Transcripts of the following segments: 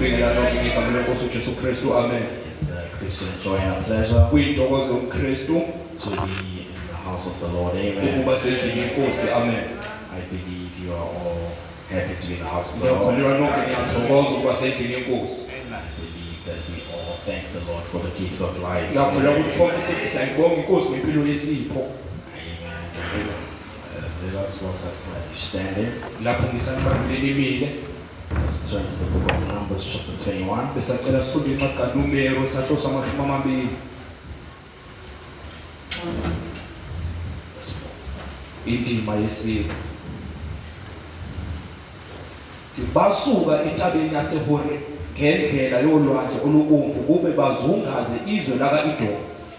Ngibingelela lonke ngegama leNkosi uJesu Kristu. Amen. It's a Christian joy and a pleasure Kuyintokozo uKristu to be in the house of the Lord. Amen. ukuba sendlini yeNkosi. Amen. I believe you are all happy to be in the house of the Lord. Ngiyakholelwa nonke niyathokoza ukuba sendlini yeNkosi. I believe that we all thank the Lord for the gift of life. Ngiyakholelwa ukuthi konke sithi siyayibonga iNkosi ngempilo yesipho. Amen. Let us also stand standing. Lapho ngisanibambile imile Let's turn to the book of Numbers, chapter 21. besacela sifunde incwadi kaNumero isahluko sama-20. Indima yesine. Basuka entabeni yaseHori ngendlela yolwandle olubomvu kube bazungaze izwe laka-Edomu.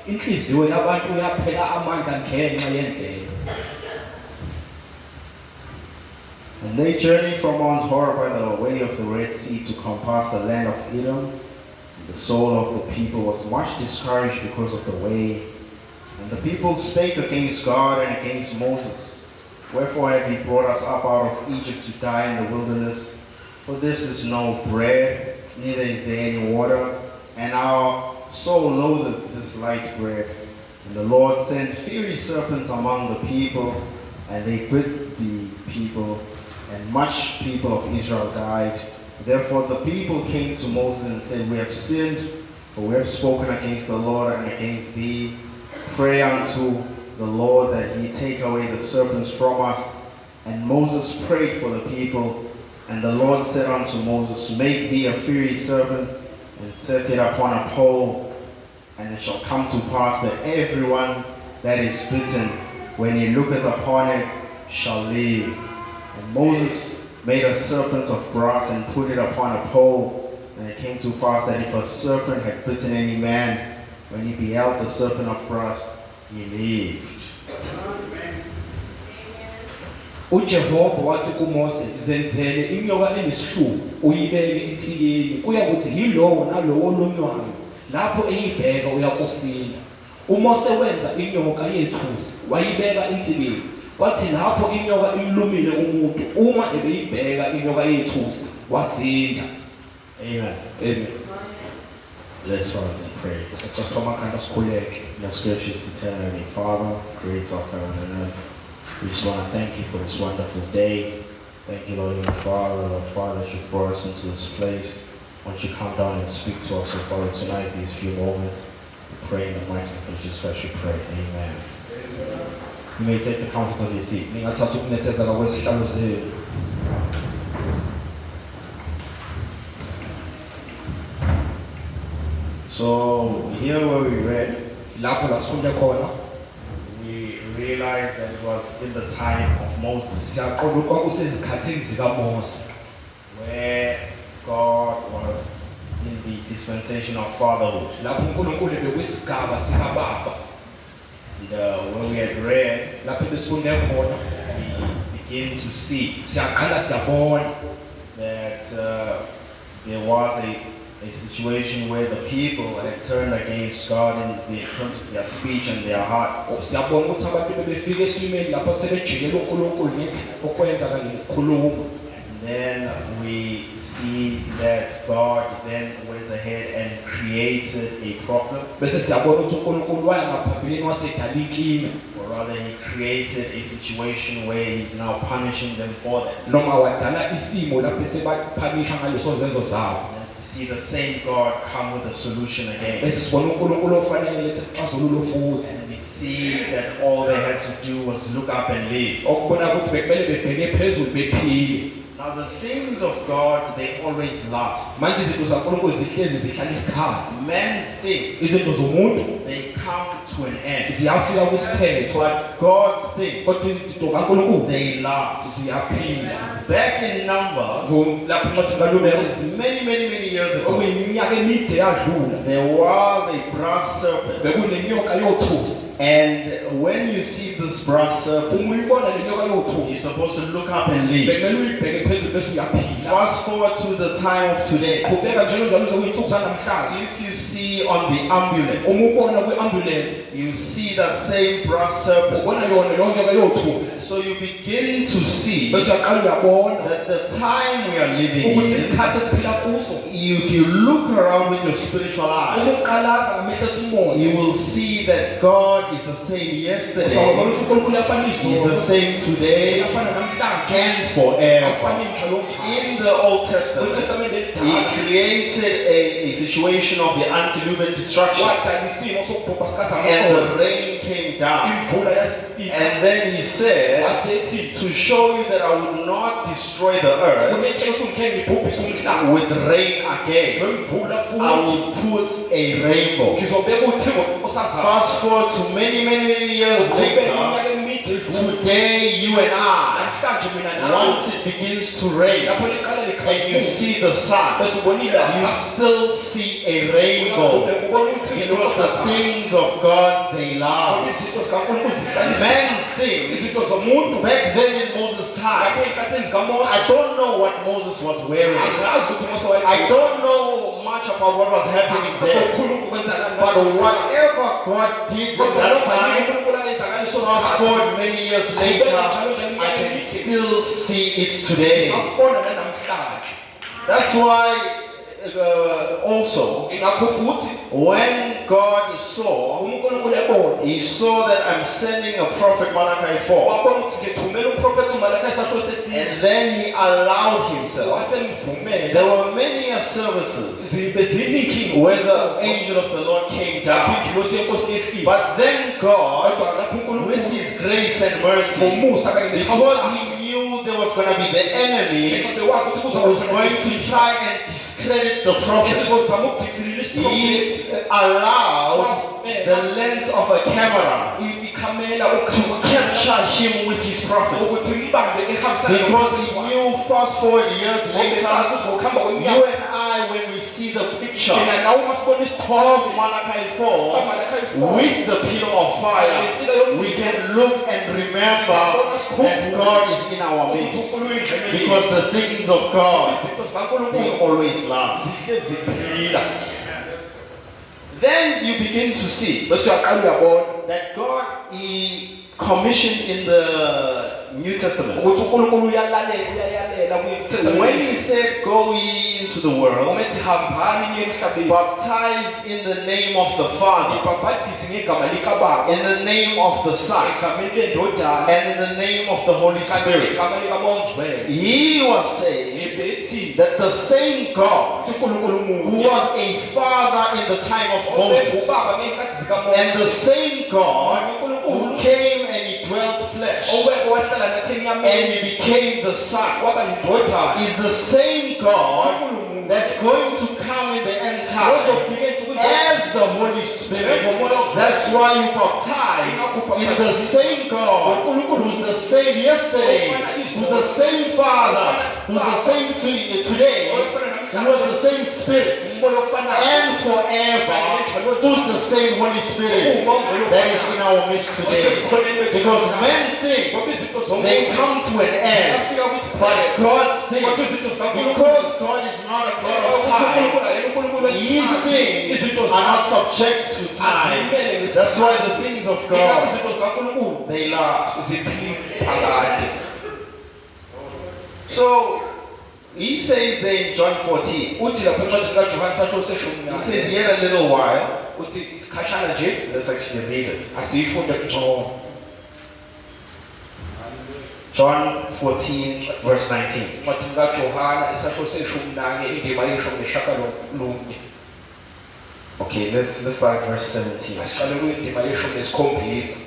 Inhliziyo yabantu yaphela amandla ngenxa yendlela. And they journeyed from Mount Hor by the way of the Red Sea to compass the land of Edom. And the soul of the people was much discouraged because of the way. And the people spake against God and against Moses. Wherefore have ye brought us up out of Egypt to die in the wilderness? For this is no bread, neither is there any water, and our soul loatheth this light bread. And the Lord sent fiery serpents among the people, and they bit the people, and much people of Israel died. Therefore the people came to Moses and said, We have sinned, for we have spoken against the Lord and against thee. Pray unto the Lord that he take away the serpents from us. And Moses prayed for the people, and the Lord said unto Moses, Make thee a fiery serpent, and set it upon a pole, and it shall come to pass that everyone that is bitten, when he looketh upon it, shall live. And Moses made a serpent of brass and put it upon a pole. And it came to pass that if a serpent had bitten any man, when he beheld the serpent of brass, he lived. uJehova wathi kuMose, zenzele inyoka enesihluku uyibeke ethikeni, kuyakuthi yilowo nalowo olonywayo lapho eyibheka uyakusila. uMose wenza inyoka yethusi wayibeka ensikeni. Kwathi lapho inyoka imlumile umuntu, uma ebeyibheka inyoka yethusi wasinda. Amen. Amen. Let's rise and pray. Sicela amakhanda sikhuleke. Most gracious eternal Father, creator of heaven and earth, we just want to thank you for this wonderful day. Thank you, Lord, your Father, Lord Father, that you brought us into this place. Won't you come down and speak to us, Lord Father, tonight, these few moments. We pray in the mighty name of Jesus Christ, we pray. Amen. You may take the comfort of your seat. Ningathatha ukunethezeka kwezihlalo zenu. So, here where we read, Lapho la sifunde khona we realized that it was in the time of Moses, siyaqonda kwakusezikhathini zikaMose where God was in the dispensation of fatherhood. lapho uNkulunkulu bekwisigaba sikababa. When we had read, Lapho besifunde khona we begin to see siyaqala siyabona that there was a situation where the people had turned against God in terms of their speech and their heart. siyabona ukuthi abantu bebefika esimeni lapho sebejikela uNkulunkulu ngendlela okwenza kanye nokukhuluma. And then we see that God then went ahead and created a problem, Bese siyabona ukuthi uNkulunkulu waya ngaphambilini wasedala inkinga, or rather he created a situation where he's now punishing them for that. noma wadala isimo lapho sebaphakisha ngaleso zenzo zabo. We see the same God come with a solution again. Bese sibona uNkulunkulu ofanele lethe isixazululo futhi. And we see that all they had to do was look up and live. Okubona ukuthi bekumele bebheke phezulu bephile. Now the things of God, they always last. Manje izinto zaNkulunkulu zihlezi zihlala isikhathi. Man's things, Izinto zomuntu they come to an end. ziyafika kwisiphetho, But God's things, kodwa izinto kaNkulunkulu they last. ziyaphila. Back in Numbers, Lapho incwadi kaNumero which is many years ago, okuyiminyaka emide yadlula, there was a brass serpent. bekunenyoka yothusi. And when you see this brass serpent, Uma uyibona le nyoka you're yothusi, supposed to look up and live. bekumele uyibheke phezulu bese uyaphila. Fast forward to the time of today. Qhubeka njalo sokuyinsuku zanamhlanje. If you see on the ambulance, Uma ubona kwi-ambulance, you see that same brass serpent. ubona yona leyo nyoka yothusi. So So you begin to see bese uyaqala uyabona that the time we are living ukuthi in, isikhathi esiphila kuso if you look around with your spiritual eyes, ukuqalaza ngamehlo esimoya you will see that God is the same uzawubona yesterday, ukuthi uNkulunkulu uyafana He's the izolo same today, uyafana namhlanje and forever. afana njalo njalo In the Old Testament, kwiTestamente He elidala created a situation of the antediluvian destruction, wadala isimo sokubhubha and sikazamaholo the rain came down. imvula yasifika And then He said, wasethi to show you that I would not destroy the earth kunetshela ukuthi ngikhe ngibhubhise umhlaba with rain again, ngemvula I futhi will put a rainbow. ngizobeka uThixo osazayo Fast forward to many years kube later, iminyaka emide edlule today you and I, namhlanje mina nawe once it begins to rain lapho liqala and you likhazimula see the sun, bese ubonile you still see a rainbow, ubona uThixo because the osazayo things of God, they last. izinto zikaNkulunkulu zihlalisa Man's things, izinto zomuntu back then in Moses' lapho time, ey'nkathini zikaMose I don't know what Moses was wearing. angazi ukuthi uMose I don't know much about what was happening there. uNkulunkulu kwenzakalani But whatever God did at that time, uNkulunkulu ayenza ngaleso fast sikhathi forward many years later, I can still see it today. sakubona nanamhlanje That's why also, ingakho futhi when God saw, uNkulunkulu ebona He saw that I'm sending a prophet Malachi 4, wabona ukuthi ngithumela umprofethi uMalaki isahlo sesine and then He allowed Himself. wasemvumela There were many services zibe ziningi where the angel of the Lord came down. ingilosi yenkosi yehlile But then God, kodwa lapho with uNkulunkulu His grace and mercy, ngomusa kanye because He knew there was going to be the enemy bewazi ukuthi who was going to try and discredit the prophet, ezizozama ukudicilila isiprofethi He allowed the lens of a camera ikhamela to capture him with his prophet. ukuthi mbambe ehambisana Because He knew, fast forward years later, uzokhamba you kweminyaka and I, when we see the picture mina nawe masibona of isithombe Malachi 4 saMalaki 4 with the pillar of fire, we can look and remember that God is in our midst. Because the things of God, izinto they zikaNkulunkulu always last. zihle ziphila Then you begin to see bese uyaqala uyabona that God He commissioned in the New Testament. ukuthi uNkulunkulu uyayalela When He said, "Go ye into the world, umethi hambani niye emhlabeni baptize in the name of the Father, ibhabhadise ngegama likababa in the name of the Son, egameni lendodana and in the name of the Holy kanye Spirit." negama likaMongcwele He was saying ebethi that the same God uNkulunkulu who munye was a father in the time of Moses, ubaba ngeenkathi and the zikaMose same God who uNkulunkulu came and He dwelt flesh oweke wahlala nathi and enyameni He became the Son, waba yindodana is the same God uNkulunkulu munye that's going to come in the end time ozofika ensukwini as the Holy Spirit. That's why you baptize in the same God who's the same yesterday, who's the same Father, who's the same today, who was the same Spirit, umoya ofanayo and forever, who's the same Holy Spirit that is in our midst today. Because men's things, ngoba izinto zonke they come to an end, ziyafika but kwisiphelelo God's thing, kodwa izinto zikaNkulunkulu because God is not a God of time, His things are not subject to time. That's why the things of God, izinto zikaNkulunkulu they last. ziphakade So He says there in John 14, uthi lapho encwadini kaJohane isahluko seshumi He says, nane yet a little while, uthi isikhashana nje let's actually read it. asiyifunde ngcono John 14, verse 19. encwadini kaJohane isahluko seshumi nane indima yeshumi neshagalolunye Okay, let's start at verse 17. asiqale kuyindima yeshumi nesikhombisa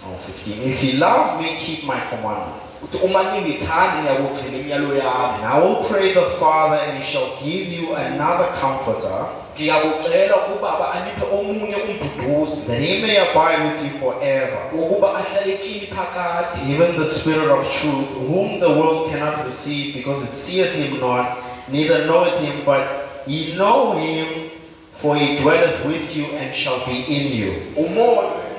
Oh, 15. If you love me, keep my commandments. uthi uma ningithanda niyakugcina imiyalo yami And I will pray the Father, and He shall give you another comforter, ngiyakucela ubaba aniphe omunye umduduzi that He may abide with you forever. wokuba ahlale kini phakade Even the Spirit of truth, whom the world cannot receive, because it seeth Him not, neither knoweth Him, but ye know Him, for He dwelleth with you and shall be in you.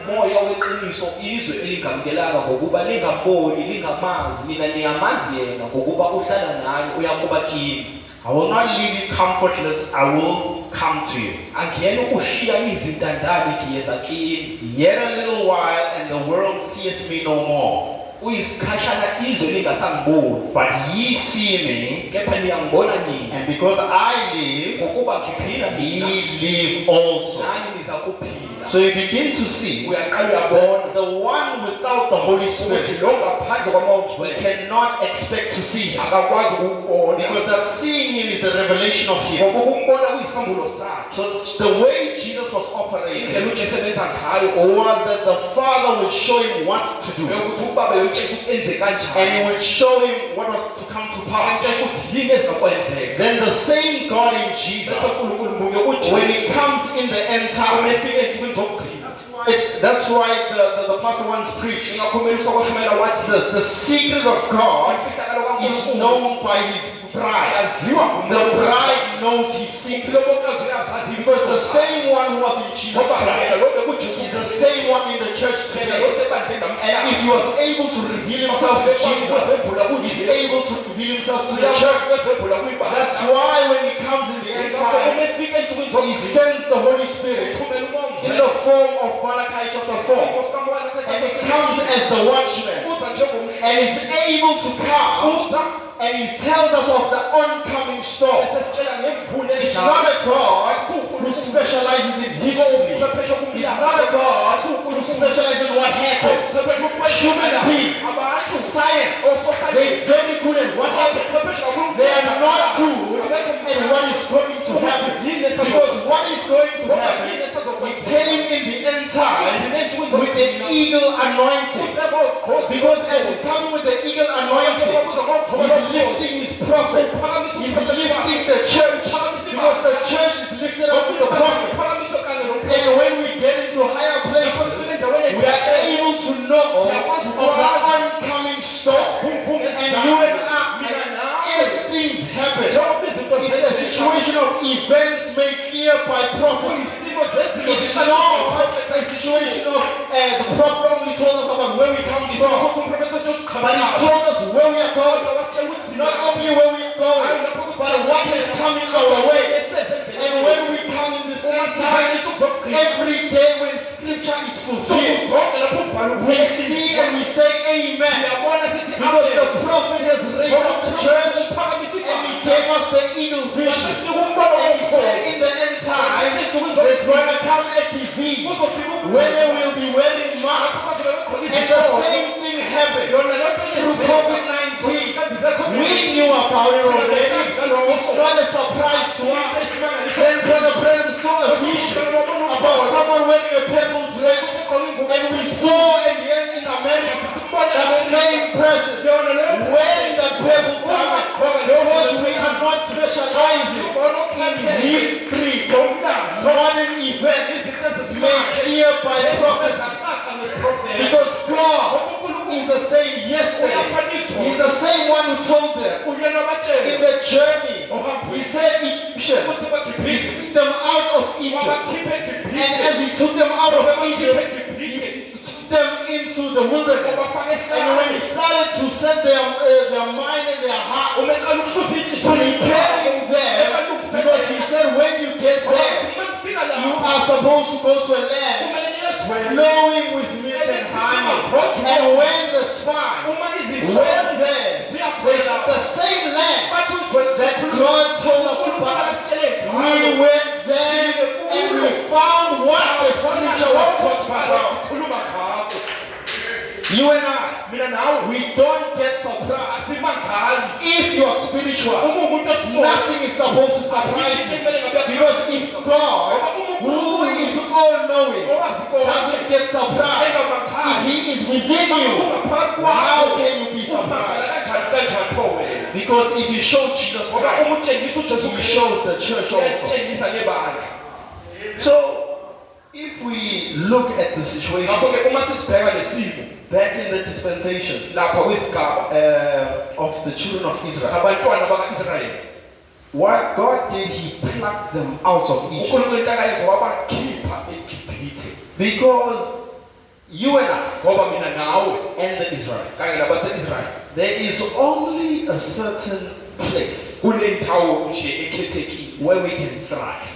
umoya weqiniso izwe elingamukelanga ngokuba lingamboni lingamazi mina niyamazi yena ngokuba uhlala nani uyakuba kini I will not leave you comfortless, I will come to you. angiyena ukushiya nizintandane ngiyeza kini Yet a little while, and the world seeth me no more. uyisikhashana izwe lingasangiboni but ye see me, kepha niyangibona nina and because I live, ngokuba ngiphila mina ye live also. nani niza kuphila. So you begin to see Uyaqala uyabona the one without the Holy ukuthi Spirit, lo ngaphandle kwaMoya we Oyingcwele cannot expect to see him, akakwazi ukubona because that seeing him is the revelation of him. ngoba ukumbona kuyisambulo sakhe. So the way Jesus was Indlela operating uJesu esebenza ngayo was that the Father would show him what to do, ukuthi ubaba uyotshela ukuthi enze and he kanjani would show him what was to come to pass. bese ukuthi yini ezizokwenzeka. Then the same God in Jesus, Bese uNkulunkulu mbonge when he uJesu comes in the end time, umefika ensukwini zokugcina. that's why the pastor once preached, Ngakhomelisa kwashumayela wathi the secret of God imfihlakalo is kaNkulunkulu known by his bride. yaziwa The bride knows his secret, lobokazi uyazazi because the same one who was in Jesus ngoba yena Christ lo bekuJesu is the same one in the church yena today. lo sebandleni And if he was able to reveal himself to Jesus, he's able to reveal himself to the church. That's why when he comes in the end time, he sends the Holy Spirit in the form of Malachi chapter 4. And he comes as the watchman, and is able to come, and he tells us of the oncoming storm. It's not a God who specializes in history. It's not a God who specializes in what happened. Human beings, science, they're very good at what happened. They are not good at what is going to happen. Because what is going to happen, he came in the end time with an eagle anointing. Because as he's coming with the eagle anointing, he's lifting his prophet. He's lifting the church. Because the church is lifted up with the prophet. And when we get into higher places, we are able to know of the oncoming storm. And you and I, as things happen, it's a situation of events made clear by prophecy. It's not a situation of the prophet only told us about where we come from, but he told us where we are going. Not only where we are going, but what is coming our way. And when we come in this end time, every day when scripture is fulfilled, we see and we say amen. Because the prophet has raised up the church and he gave us the eagle vision. And he said in the end time, there's going to come a disease where they will be wearing masks. And the same thing happened through COVID-19. We knew about it already. It's not a surprise to us. Then Brother Branham saw a vision about someone wearing a purple dress, and we saw in the end in America that same person wearing the purple garment, because we are not specializing in history, modern events made clear by prophecy. Because God is the same yesterday. He's the same one who told them in the journey. He said Egyptians, he took them out of Egypt. And as he took them out of Egypt, he took them into the wilderness. And when he started to set their mind and their heart, preparing them, because he said when you get there, you are supposed to go to a land flowing with milk and honey. And when the spies went there, the same land that God told us about, we went there and we found what the scripture was talking about. You and I, we don't get surprised. If you're spiritual, nothing is supposed to surprise you. Because if God, who is all-knowing, doesn't get surprised, if He is within you, how can you be surprised? Because if you show Jesus Christ, He shows the church also. So, if we look at the situation back in the dispensation of the children of Israel, what God did, He plucked them out of Egypt. Because you and I and the Israelites, there is only a certain place where we can thrive.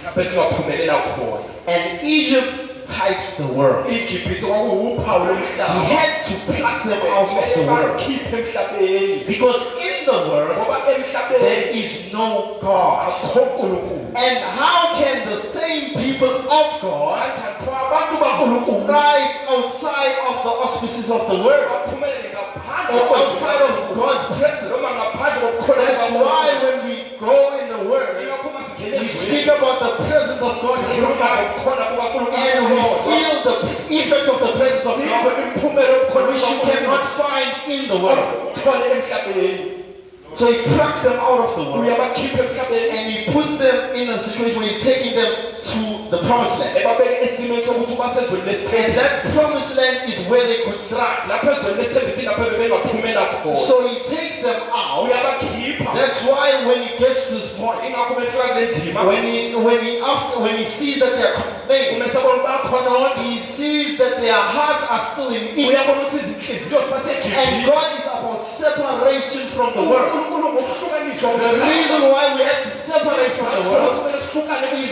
And Egypt types the world. iGibhithe kwakuwuphawu He lomhlaba had to pluck them out of the world. bakhiphe emhlabeni Because in the world, ngoba emhlabeni there is no God. akho uNkulunkulu And how can the same people of God kanjani pho abantu baNkulunkulu thrive outside of the auspices of the world baphumelele ngaphandle or outside of God's presence? noma ngaphandle kokukholwa That's why when we go in the Word, ingakho uma singena we speak about the presence of God in our lives, and we feel the effects of the presence of God, which you cannot find in the world. uthole emhlabeni So he plucks them out of the world, uyabakhipha emhlabeni and he puts them in a situation where he's taking them to the promised land. ebabeke esimeni sokuthi ubasezweni And lesithembiso that promised land is where they could thrive. lapho ezweni lesithembiso lapho bebengaphumela khona So he takes them out. uyabakhipha That's why when he gets to this point, ingakho befika kule ndima when he sees that they are complaining, umesabona bakhona he sees that their hearts are still in Egypt, uyabona ukuthi izinhliziyo and sasegibhithe God is about separation from the world. uNkulunkulu ngokuhlukaniswa The reason why we have to separate from the world is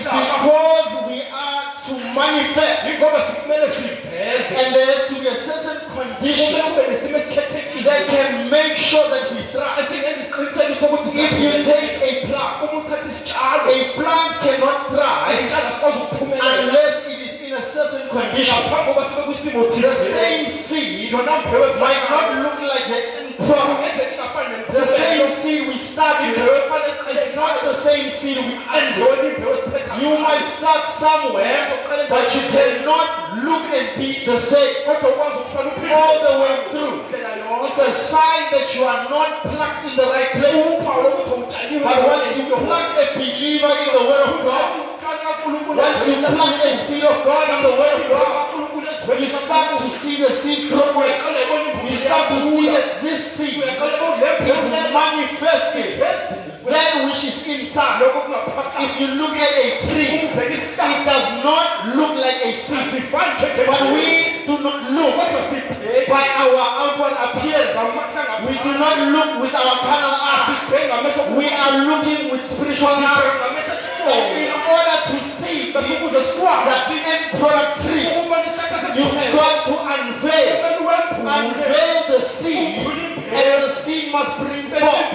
because we are to manifest, yingoba sikumele siveze and there has to be a certain condition kumele kube nesimo esikhethekile that can make sure that we thrive. esingenza isiqiniseko sokuthi If you take a plant, uma uthatha isitshalo a plant cannot thrive isitshalo sikwazi ukuphumelela unless it is in a certain condition. ngaphambi kokuba sibe kwisimo The thizeni same seed yona mbewu might not look like the end product. ngeze ingafani The same seed we start imbewu with efana is not the same seed we end with. andoni imbewu esiphetha You might start somewhere, but you cannot look and be the same kodwa ukwazi ukufana uphinde all the way through. indlela It's yonke a sign that you are not plucked in the right place. uphawu lokuthi utshaliwe But once you pluck a believer in the Word of God, once you pluck a seed of God in the Word of God, you start to see the seed growing. You start to see that this seed is manifesting that which is inside. If you look at a tree, it does not look like a seed. But we do not look by our outward appearance. We do not look with our carnal eyes. We are looking with spiritual eyes. In order to see the end product tree, you've got to unveil the seed, and the seed must bring forth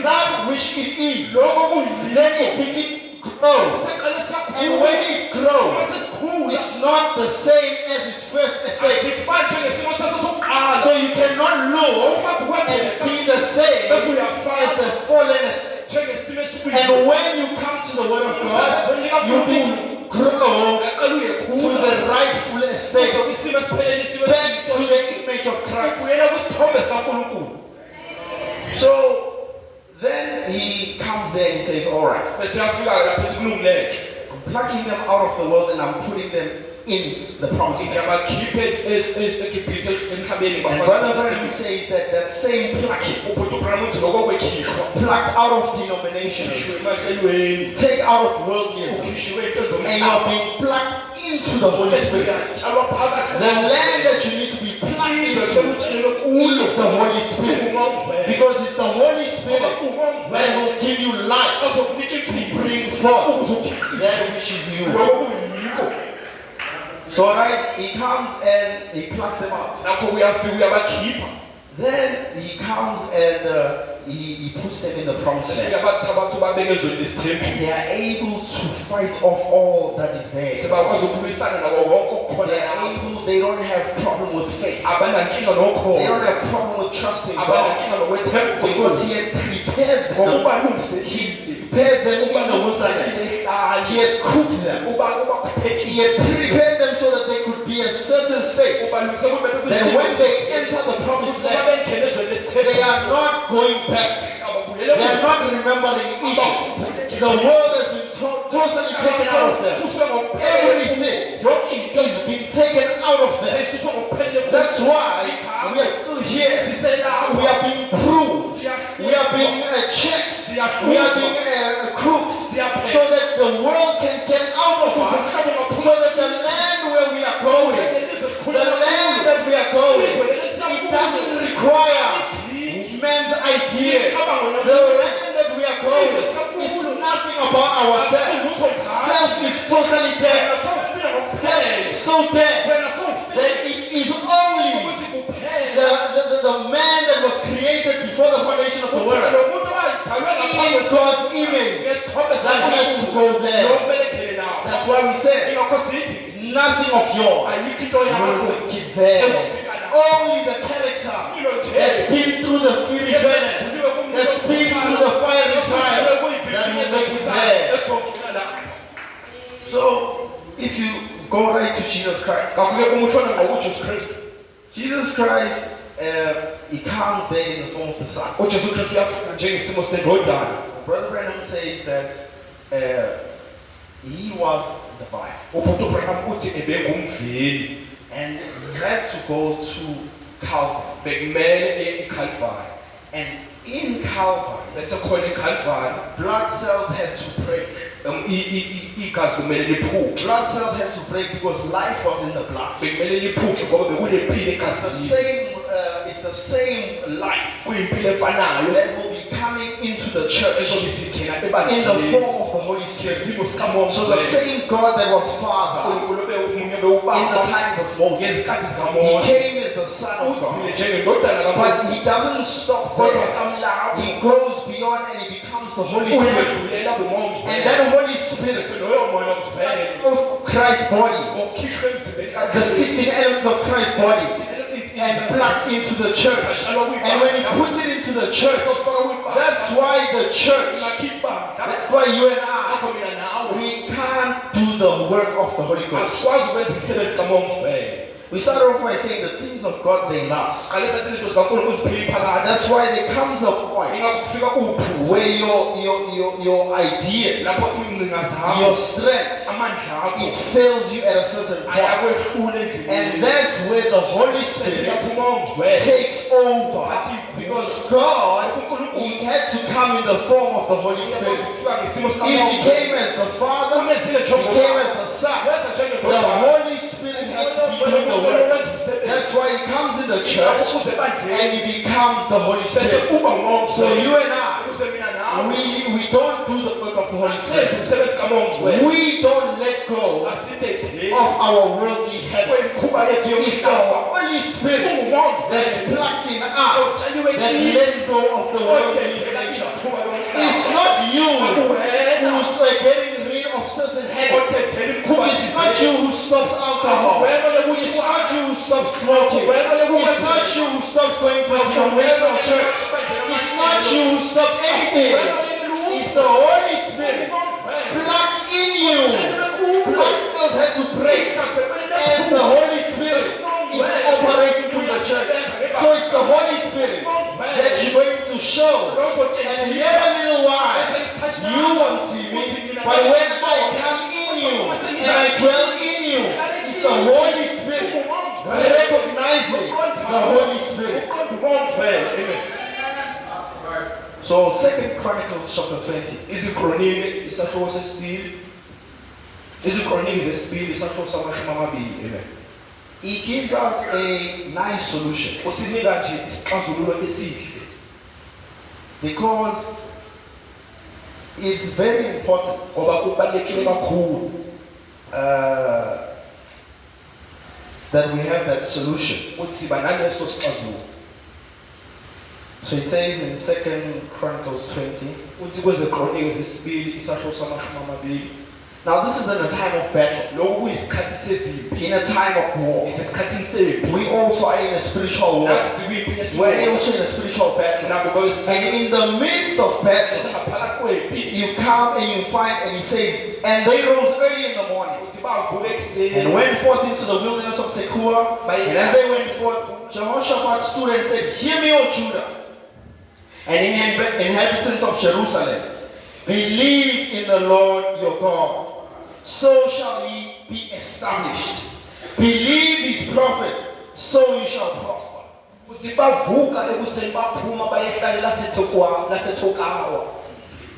that which it is. Then it begins to grow. And when it grows, it's not the same as its first estate. So you cannot look and be the same as the fallen estate. And when you come to the Word of God, you will grow to the rightful estate, back to the image of Christ. So then he comes there and he says, all right, I'm plucking them out of the world and I'm putting them in the promised land. And Brother Branham says that that same plucking, plucked out of denomination, take out of worldliness, and you're being plucked into the Holy Spirit. The land that you need to be plucked into is the Holy Spirit. Because it's the Holy Spirit that will give you life to bring forth that which is you. So right, he comes and he plucks them out. Then he comes and he puts them in the promised land. And they are able to fight off all that is there. They don't have problem with faith. They don't have problem with trusting God. Because he had prepared them. He prepared them in the wilderness. He had cooked them. He had prepared them so that they could be a certain state. Then when they enter the promised land, they are not going back. They are not remembering Egypt. The world has been totally taken out of them. Everything is being taken out of them. That's why we are still here. We are being proved. We are being checked. We are being cooked. So that the world can get out of us. So that the land where we are going, the land that we are going, it doesn't require man's idea. The land that we are going is nothing about ourselves. Self is totally dead. Self so dead wena sowufile that it is only ukuthi kuphela the man that was created before the foundation of the world lo muntu owayidalwe in God's image ngesithombe that has to go there. kumele khele nawo That's why we said ingakho sithi nothing of yours ayikho into will yakho make it there. Only the character that's been through the fiery furnace, that's been through the fiery trial, that will make it there. So, if you go right to Jesus Christ, kakuke kumushona ngokuJesu Kristu Jesus Christ, he comes there in the form of the Son. uJesu Kristu uyafika njengesimo sendodana Brother Branham says that he was divine ubhuti uBranham uthi ebengumveli and he had to go to Calvary. bekumele eye eCalvary And in Calvary, bese khona eCalvary blood cells had to break. igazi kumele liphuke Blood cells had to break because life was in the blood. bekumele liphuke ngoba bekunempilo egazini It's the same life kuyimpilo efanayo that will be coming into the church ezobe isikhela in the ebandleni form of the Holy Spirit. ngesimo sikamoya So the same God that was Father uNkulunkulu bemunye in the bewubaba times of Moses, ngezikhathi he zikamoya came as the Son of uzile God. njengendodana But kaNkulunkulu he doesn't stop kodwa there. kamlapho He goes beyond and he becomes the Holy Spirit. uyadlulela kumonto And that Holy Spirit loyo moya ngcwele goes Christ's body, okhishwe emzimbeni the 16 elements of Christ's body, and plugged into the church. And when he puts it into the church, that's why the church, that's why you and I, we can't do the work of the Holy Ghost. asikwazi ukwenza umsebenzi kamoya ngcwele We started off by saying the things of God, they last. siqale sathi izinto zikaNkulunkulu ziphila phakade That's why there comes a point ingakufika uphuzo where your ideas, lapho ingcinga your zakho strength, amandla akho it fails you at a certain point. ayakwehlula And endleleni that's where the Holy Spirit esifika kumoya ngcwele takes over. Because God, he had to come in the form of the Holy Spirit. kufika ngesimo If sikamoya he came as the Father, umenzile he came as the Son. weza The njengendodana Holy Spirit has to be doing the work. That's why he comes in the church and he becomes the Holy Spirit. So you and I, we don't do the work of the Holy Spirit. We don't let go of our worldly habits. It's the Holy Spirit that's plugged in us that lets go of the worldly nature. It's not you who's getting rid of certain habits. It's not you who stops alcohol. It's not you who stops smoking. It's not you who stops going to a denominational church. It's not you who stops anything. It's the Holy Spirit plugged in you. Blood cells had to break. And the Holy Spirit is operating through the church. So it's the Holy Spirit that you're going to show. And yet a little while, you won't see me. But when I come in you and I dwell in you, it's the Holy Spirit recognizing the Holy Spirit. So 2 Chronicles chapter 20. izikronike isahluko sesibili izikronike zesibili isahluko samashumi amabili amen He gives us a nice solution usinika nje isixazululo esihle because it's very important ngoba kubalekile kakhulu that we have that solution. ukuthi siba naleso sixazululo So it says in 2 Chronicles 20. uthi kwezikronike zesibili isahluko samashumi amabili Now this is in a time of battle, lokhu kuyisikhathi sezimpi in a time of war. isesikhathini sempi We also are in a spiritual war. nathi sikwimpi We're also in a spiritual battle. nabo And in the midst of battle, basesengaphakathi kwempi you come and you find, and he says, and they rose early in the morning uthi bavuka and ekuseni went forth into the wilderness of Tekoa. And as they went forth, Jehoshaphat stood and said, "Hear me, O Judah, and inhabitants of Jerusalem, believe in the Lord your God, so shall ye be established. Believe his prophet, so you shall prosper." uthi bavuka ekuseni baphuma bayehlalela lasethokawa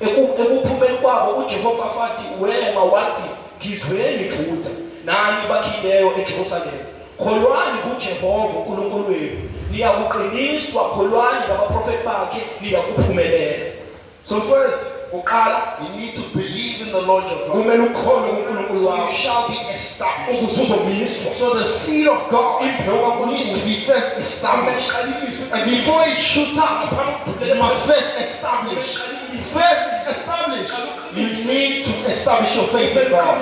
ekuphumeni kwabo uJehoshaphat wema wathi ngizweni Juda nani bakhileyo eJerusalem kholwani kuJehova uNkulunkulu wenu niyakuqiniswa kholwani ngabaprofeti bakhe niyakuphumelela. So first, uqala you need to believe in the Lord your God. kumele ukholwe kuNkulunkulu So you wakho shall be established. ukuze uzomiswa. So the seed of God Imbewu needs to kaNkulunkulu be first kumele established. iqale imiswe. And before it shoots up, you must first establish. First establish. You need to establish your faith in God.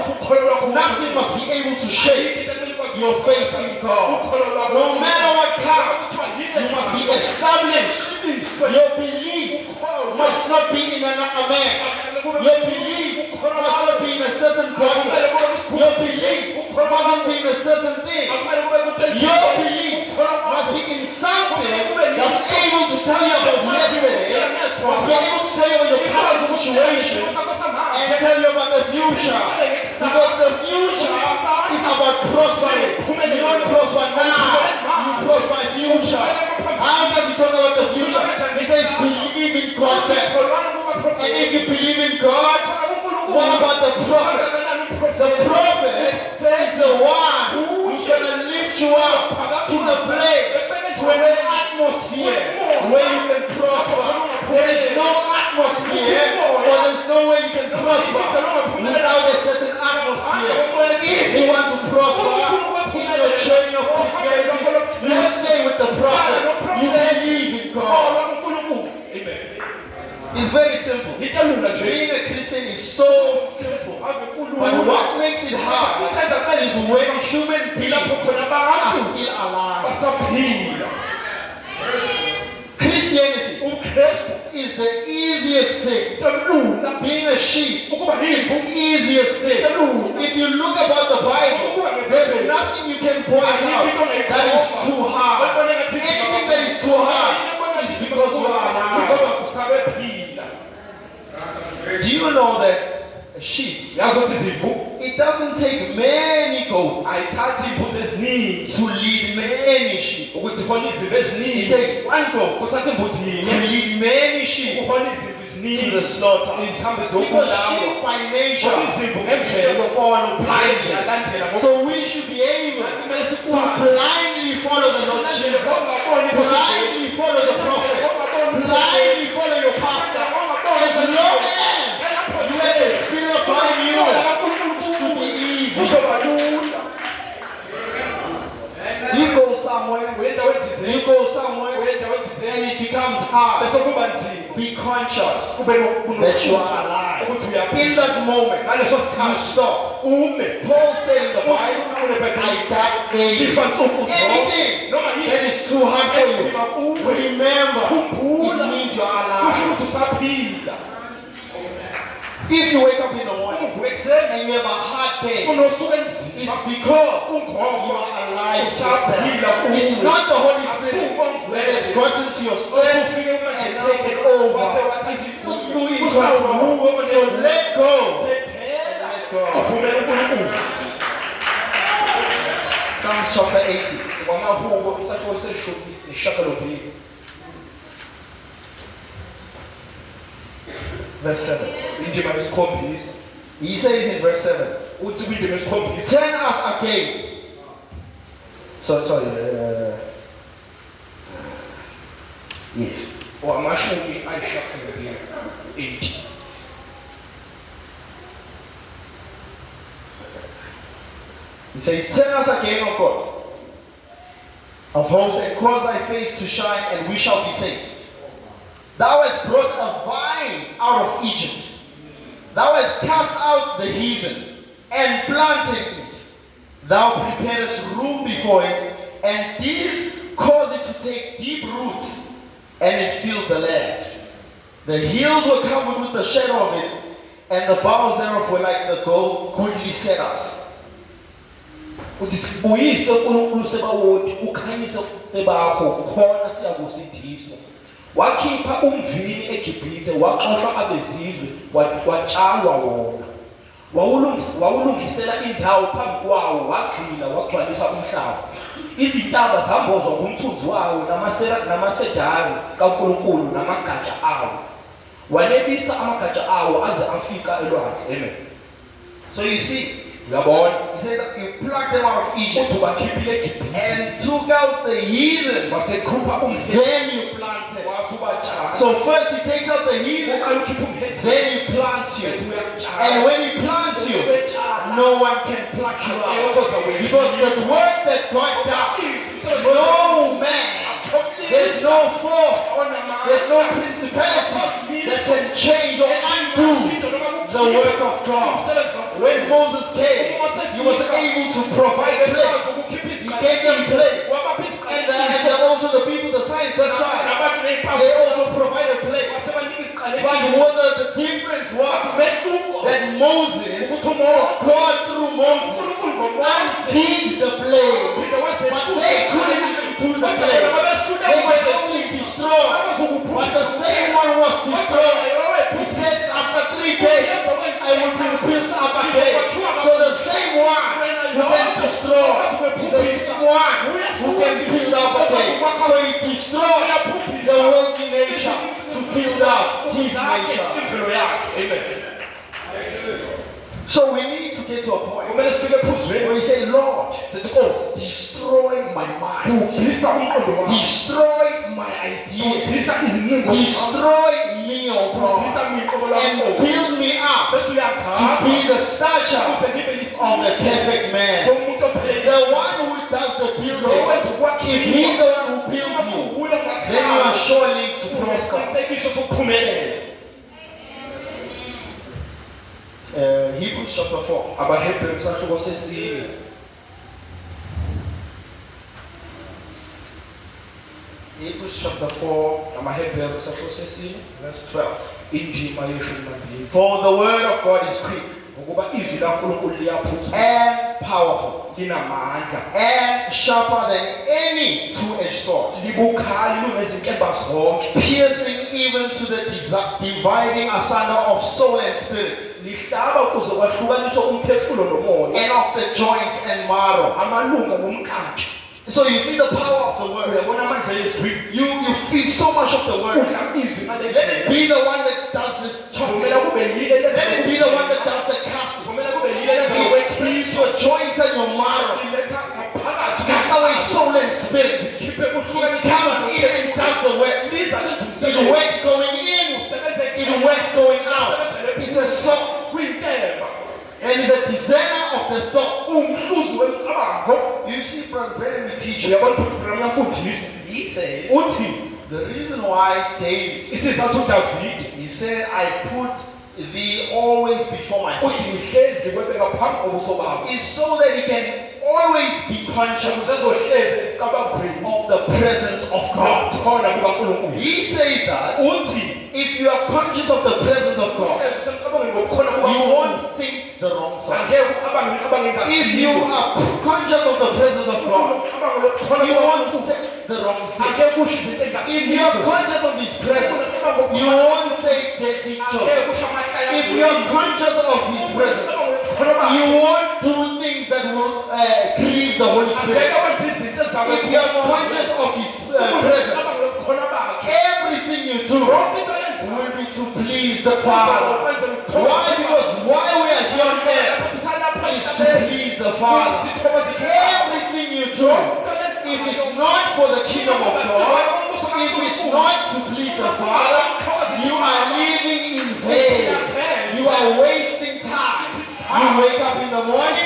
Nothing must be able to shake your faith in God. No matter what comes, you must be established. Your belief must not be in another man. Your belief must not be in a certain body. Your belief mustn't be in a certain thing. Your belief must be in something that's able to tell you about yesterday, must be able to tell you about your current situation, and tell you about the future. Because the future is about prospering. You don't prosper now, you prosper in future. How does he talk about the future? He says believe in God first. And if you believe in God, what about the prophet? The prophet is the one who's going to lift you up to the place, to an atmosphere where you can prosper. There is no atmosphere, or there's no way you can prosper without a certain atmosphere. If you want to prosper in your journey of Christianity, you stay with the prophet. You believe in God. It's very simple. Being a Christian is so simple. But what makes it hard is when human beings are still alive. Christianity is the easiest thing. Being a sheep is the easiest thing. If you look about the Bible, there's nothing you can point out that is too hard. Anything that is too hard is because you are alive. Do you know that a sheep, it doesn't take many goats to lead many sheep. It takes one goat to lead many sheep to the slaughter. Because sheep by nature just follow blindly. So we should be able to blindly follow the Lord Jesus, blindly follow the prophet, blindly follow your pastor. As long as you have the Spirit of God in you, it should be easy. You go somewhere, and it becomes hard. Be conscious that you are alive. In that moment, you stop. Paul said in the Bible, I died daily. Anything that is too hard for you, remember, it means you are alive. If you wake up in the morning and you have a hard day, it's because you are alive. It's not the Holy Spirit that has gotten to your strength and taken over. It's put you in control. So let go. Let go. Psalms chapter 80. Verse 7. He says in verse 7, turn us again. Sorry. Yes. He says, turn us again, O God, of hosts, and cause thy face to shine, and we shall be saved. Thou hast brought a vine out of Egypt. Thou hast cast out the heathen and planted it. Thou preparest room before it, and did cause it to take deep roots, and it filled the land. The hills were covered with the shadow of it, and the boughs thereof were like the goodly cedars. Uthi sibuyise uNkulunkulu sebawothi ukhanyise sebakho khona siyakusindiswa. Wakhipha umvini eGibhithe waxoshwa abezizwe watshalwa wona. Wawulungisela indawo phambi kwawo wagxila wagcwalisa umhlaba. Izintaba zambozwa ngumthunzi wawo namasedari kaNkulunkulu namagatsha awo. Wanebisa amagatsha awo aze afika elwandle. Amen. So you see, he said that you plucked them out of Egypt and took out the heathen. Then you planted. So first he takes out the heathen, then he plants you. And when he God does. No man, there's no force, there's no principality that can change or undo the work of God. When Moses came, he was able to provide plagues. He gave them plagues. And also the people, the science side, they also provided plagues. But what the difference was that Moses, God through Moses, undid the plague. But they couldn't even do the plague. They were only destroyed. But the same one was destroyed. He said, after 3 days, I will be built up again. So the same one who can destroy is the same one who can build up again. So he destroyed the worldly nature to build up his nature. Amen. So we need to get to a point where we say, Lord, destroy my mind, destroy my idea, destroy me, oh God, and build me up to be the stature of a perfect man. The one who does the building, if he's the one who builds you, then you are surely to prosper. Hebrews chapter 4. Hebrews chapter 4, verse 12. For the word of God is quick and powerful and sharper than any two-edged sword, piercing even to the dividing asunder of soul and spirit, and of the joints and marrow. So you see the power of the word. You feel so much of the word. Let it be the one that does this chopping. Let it be the one that does the casting. It cleans your joints and your marrow. Cast away soul and spirit. It comes in and does the work. It works going in. It works going out. It's a soul. And is a designer of the thought. You see, Brother Brennan, we teach us. He said, the reason why David, he said, I put thee always before my face, is so that he can always be conscious of the presence of God. He says that if you are conscious of the presence of God, you won't think the wrong thoughts. If you are conscious of the presence of God, you won't say the wrong thing. If you are conscious of His presence, you won't say dirty jokes. If you are conscious of His presence, you won't do things that will grieve the Holy Spirit. If you are conscious of His presence, everything you do will be to please the Father. Why? Because why we are here on earth is to please the Father. Everything you do, if it's not for the kingdom of God, if it's not to please the Father, you are living in vain. You are wasting time. You wake up in the morning,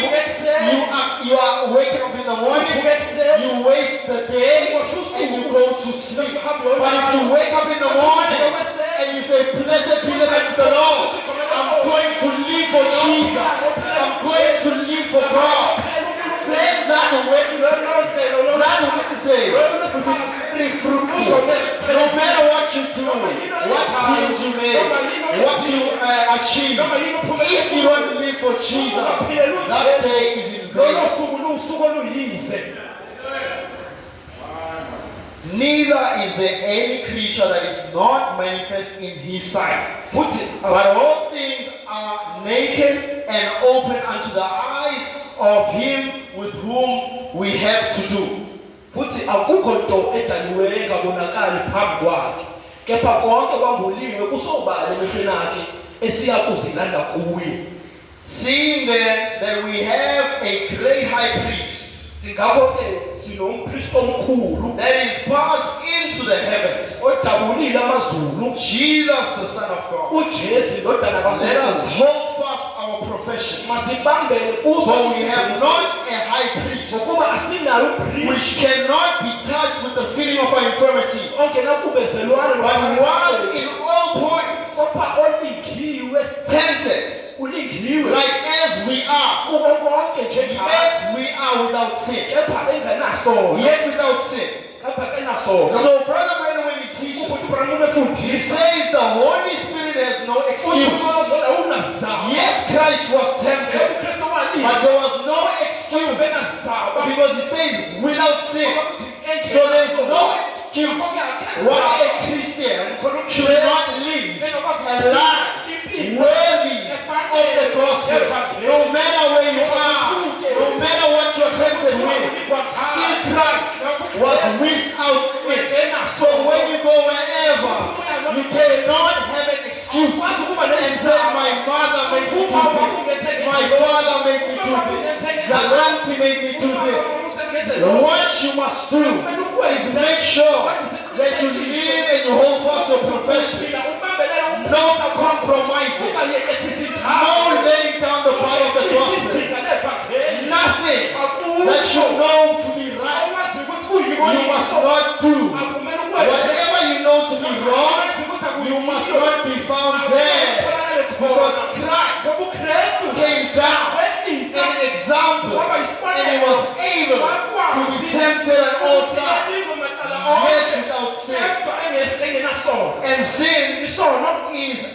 you are waking up in the morning, you waste the day, and you go to sleep. But if you wake up in the morning and you say, blessed be the name of the Lord, I'm going to live for Jesus, I'm going to live for God, then that will say, very fruitful. No matter what you do, what deals you make, what you achieve, if you don't live for Jesus, that day is in vain. Neither is there any creature that is not manifest in His sight. But all things are naked and open unto the eyes of Him with whom we have to do. Futhi akukho nto edaliweyo engabonakali phambi kwakhe, kepha konke kwambuliwe kusobala emehlweni akhe esiyakuzilanda kuye. Seeing then that we have a great high priest singakho ke sinompristi omkhulu that is passed into the heavens, odabulile amazulu, Jesus the Son of God. uJesu indodana kaNkulunkulu. Let us hold fast our profession. profession. masibambele kuso For we have not a high priest ngokuba asinalo umpristi which cannot be touched with the feeling of our infirmity, ongenakubezelwana but was in all points kodwa olingiwe tempted, ulingiwe like as we are, kuko konke njengathi yet we are without sin. kepha engenasono Yet without sin. kepha kenasono So, Brother Brandon, when he teaches, uBrandon he efundisa says the Holy Spirit has no excuse. uthumela unazama Yes, Christ was tempted, uKristu but walile there was no excuse benazama because he says without sin. So there's no excuse why a Christian should not live a life worthy of the gospel. No matter where you are, no matter what you're tempted with, still Christ was without sin. So when you go wherever, you cannot have an excuse and say, my mother made me do this, my father made me do this, the auntie made me do this. What you must do is make sure that you live and you hold fast your profession. No compromising. No laying down the power of the gospel. Nothing that you know to be right, you must not do. Whatever you know to be wrong, you must not be found there. Because Christ came down an example and he was able to be tempted at all times, yet without sin. And sin is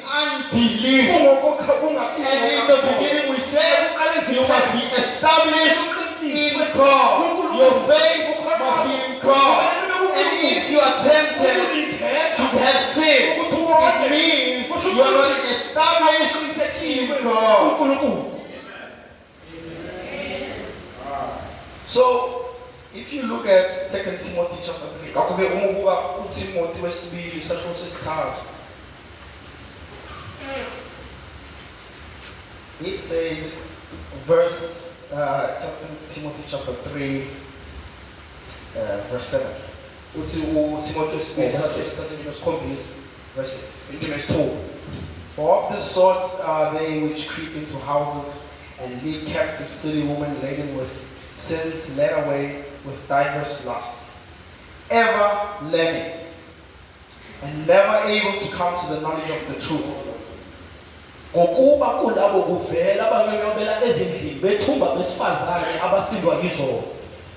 unbelief. And in the beginning we said you must be established in God. Your faith must be in God. And if you are tempted to have sin, it means you are not established in God. So, if you look at 2 Timothy chapter 3, ngakho-ke uma ubuka uTimothy wesibili isahluko sesithathu it says, verse 2 Timothy chapter 3, verse 7. uthi uTimothy wesibili Oh, sathini nesikhombisa Verse 6. indima yesithupha For of this sort are they which creep into houses and lead captive silly women laden with sins, led away with diverse lusts, ever learning, and never able to come to the knowledge of the truth. ngokuba kulabo kuvela abanqanyabela ezindlini bethumba besifazane abasindwa yizono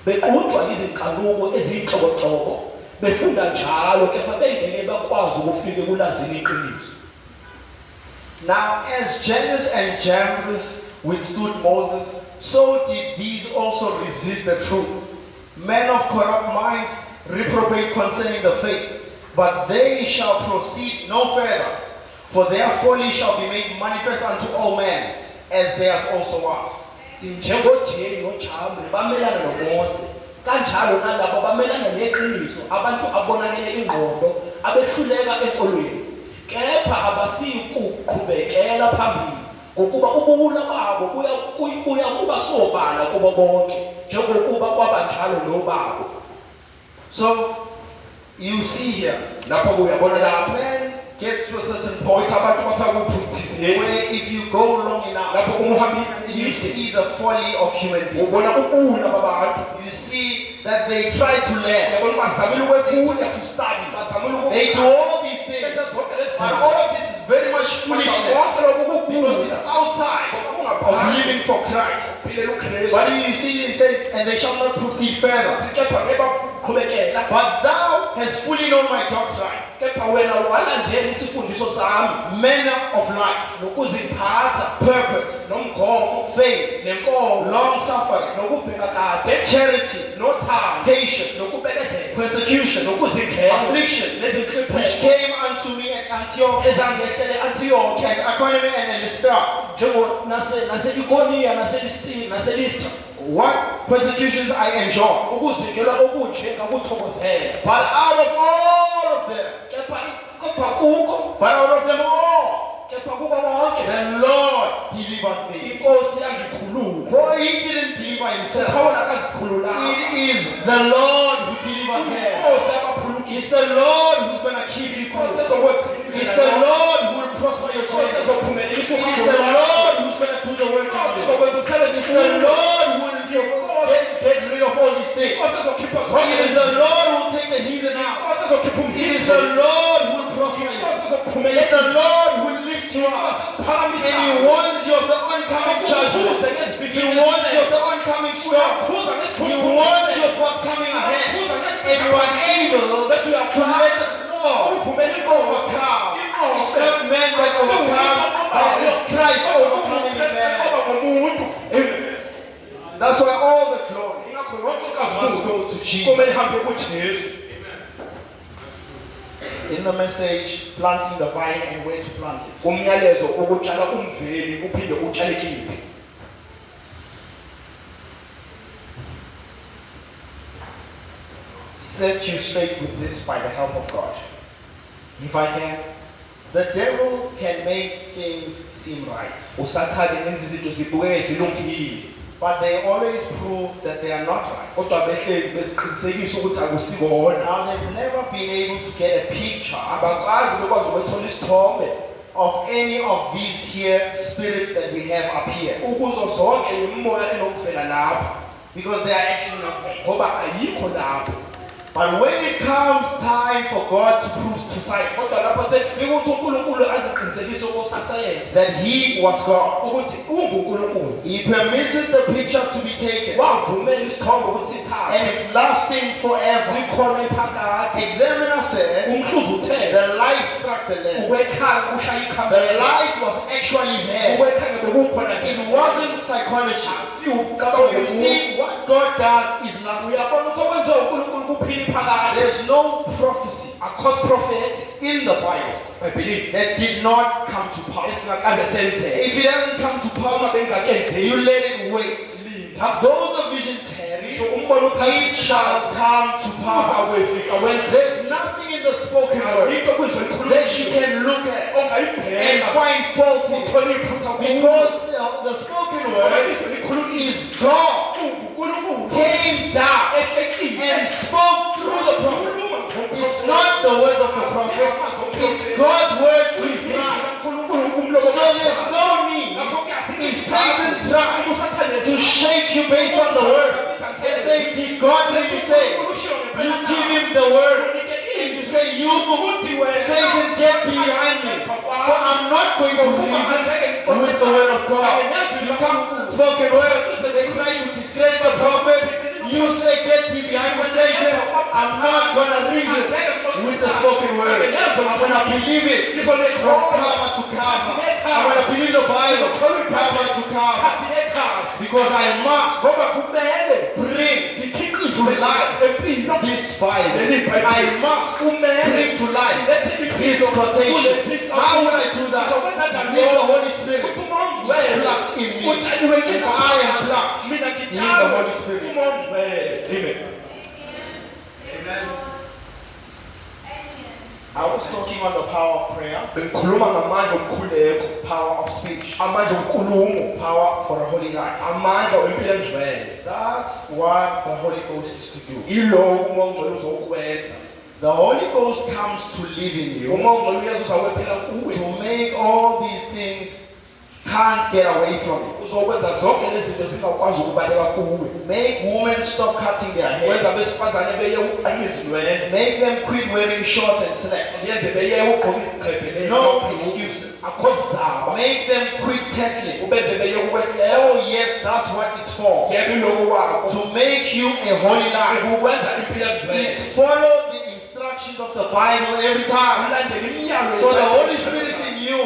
beqhutshwa izinkanuko eziyinhlobonhlobo befunda njalo kepha bengeke bakwazi ukufika kulazini iqiniso. Now as Jannes and Jambres withstood Moses, so did these also resist the truth. Men of corrupt minds reprobate concerning the faith, but they shall proceed no further, for their folly shall be made manifest unto all men, as theirs also was. Njengojeni noJambre bamelana noMose, kanjalo nalabo bamelana neqiniso, abantu abonakele ingqondo abehluleka enkolweni, kepha abasikuqhubekela phambili. Ngokuba ubuwula babo buya kuba sobala kubo bonke njengokuba kwabanjalo nobabo. So you see here, Lapho uyabona that lapho man gets to a certain point abantu bafaka uphusithizeni where if you go long enough, lapho umuhambi you see the folly of human beings. ubona ubuwula babantu, You see that they try to learn, uyabona bazamile they ukwefunda, try to study, bazamile they do all these things, ukwenza zonke lezi but all of this is very much foolishness because it's outside of living for Christ. But you see, it says, and they shall not proceed further. But thou hast fully known my doctrine, manner of life, purpose, faith, long suffering, charity, patience, persecution, affliction, which came unto me at Antioch, as Iconium and Lystra. What persecutions I enjoy. But out of all of them, the Lord delivered me. For he didn't deliver himself. It is the Lord who delivered him. It's the Lord who's going to keep you through. It's the Lord who will prosper your children. It is the Lord who's going to do the work coming storm. He warns you of what's coming ahead. And you are able to let the Lord overcome. It's not man that overcome, but it is Christ overcoming man. That's why all the glory must go to Jesus. In the message, planting the vine and where to plant it. umyalezo ukutshala umveli uphinde utshale kiphi. Set you straight with this by the help of God. If I can, The devil can make things seem right, usathane enza izinto zibukeke zilungile, but they always prove that they are not right. kodwa behlezi besiqinisekisa ukuthi akusikona. Now they've never been able to get a picture Abakwazi bekwazi ukwethola isithombe of any of these here spirits that we have up here, ukuzo zonke imimoya enokuvela lapha, because they are actually not there. ngoba ayikho lapho. But when it comes time for God to prove to science Kodwa lapho sekufika ukuthi uNkulunkulu aziqinisekise kusasayensi that He was God, ukuthi unguNkulunkulu, He permitted the picture to be taken, wavumela isithombe ukuthi and sithathwe it's lasting forever. sikhona ephakade. Examiner said Umhluzi uthe the light struck the lens. ukwekhanga kushaya The ikhamera, light was actually there. ukwekhanga bekukhona It wasn't psychology. So you see, what God does is lasting. uyabona ukuthi okwenziwa uNkulunkulu kuphila iphakade. There's no prophecy Akho prophet in the Bible bayibhilini that did not come to pass. esingakaze senzeke. If it doesn't come to Uma pass, sengakenzeki you let it wait. Though the vision tarry, umbono it shall come to pass. uzawefika wenze There's nothing in the spoken word into kwizwe that you likhulunywa can look at and ongayibheka find fault in, uthole iphutha kuwo. because the spoken Ngoba word izwe likhulunywa is God uNkulunkulu came down ehlekile and spoke through the prophet. It's not the word of the prophet, it's God's word to his bride. So there's no need, if Satan tries to shake you based on the word and say, did God really say? You give him the word and you say, you Satan, get behind me. For I'm not going to reason with the word of God. You come to spoken word, they try to discredit the prophet. You say, get me behind me, Satan. I'm not going to reason with the spoken word. I'm going to believe it from cover to cover. I'm going to believe the Bible cover to cover. Because I must bring to life this Bible. I must bring to life this quotation. How will I do that? If the Holy Spirit is plucked in me, and I am plucked in the Holy Spirit. Amen. Amen. I was talking on the power of prayer, Bengikhuluma ngamandla okukhuleko, power of speech, amandla onkulumo, power for a holy life. amandla wempilo engcwele. That's what the Holy Ghost is to do. Yiloko uMongcwele uzokwenza. The Holy Ghost comes to live in you uMongcwele uyesu uzawephela kuwe. to make all these things can't get away from you. Uzokwenza zonke lezi zinto zingakwazi ukubaleka kuwe. Make women stop cutting their hair. Wenza besifazane beye uqanyisa izinwele. Make them quit wearing shorts and slacks. Yenze beye ugqoka izichebhe. No excuses. Akho zaba. Make them quit tattling. Ubenze beye ukwehlelo. Oh yes, that's what it's for. Yebo lokho wakho. To make you a holy life. Ukwenza impilo engcwele. It's follow the instructions of the Bible every time. Ulandele imiyalo. So the Holy Spirit in you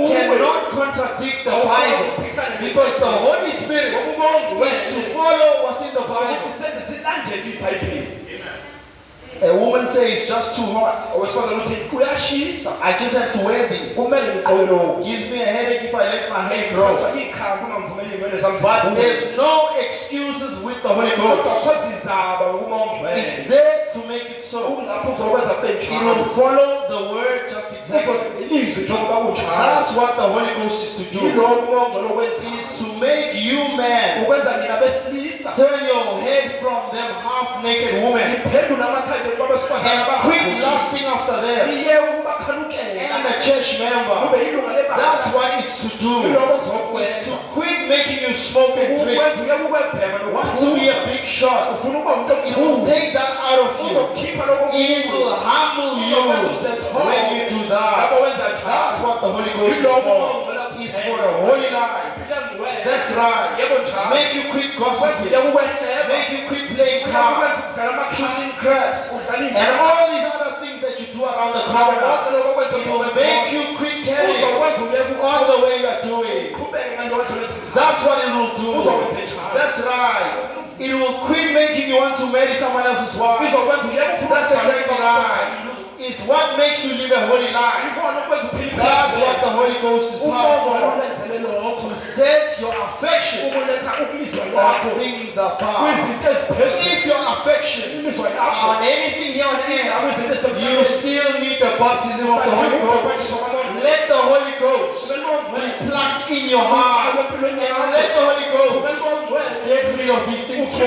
cannot contradict the Bible, because the Holy Spirit is to follow what's in the Bible. A woman says, just too hot. I just have to wear these. Gives me a headache if I let my hair grow. But there's no excuses with the Holy Ghost. It's there to make it so. It will follow the word just exactly. That's what the Holy Ghost is to do. It is to make you man. Turn your head from them half-naked women and quit lusting after them. And a church member, that's what it's to do. It's to quit making you smoke and drink. Want to be a big shot. It will take that out of you. It will humble you when you do that. That's what the Holy Ghost is for. It's for a holy life. That's right. Yebo njalo. Make you quit gossiping. Kwenza ukwehleba. Make you quit playing cards, shooting crabs, and all these other things that you do around the corner. It will make you quit carrying all the way you are doing. That's what it will do. That's right. It will quit making you want to marry someone else's wife. That's exactly right. It's what makes you live a holy life. That's what the Holy Ghost is powerful to set your affection on things apart. If your affection on anything here on earth, you still need the baptism of the Holy Ghost. Let the Holy Ghost be plugged in your heart, and let the Holy Ghost get rid of these things for you.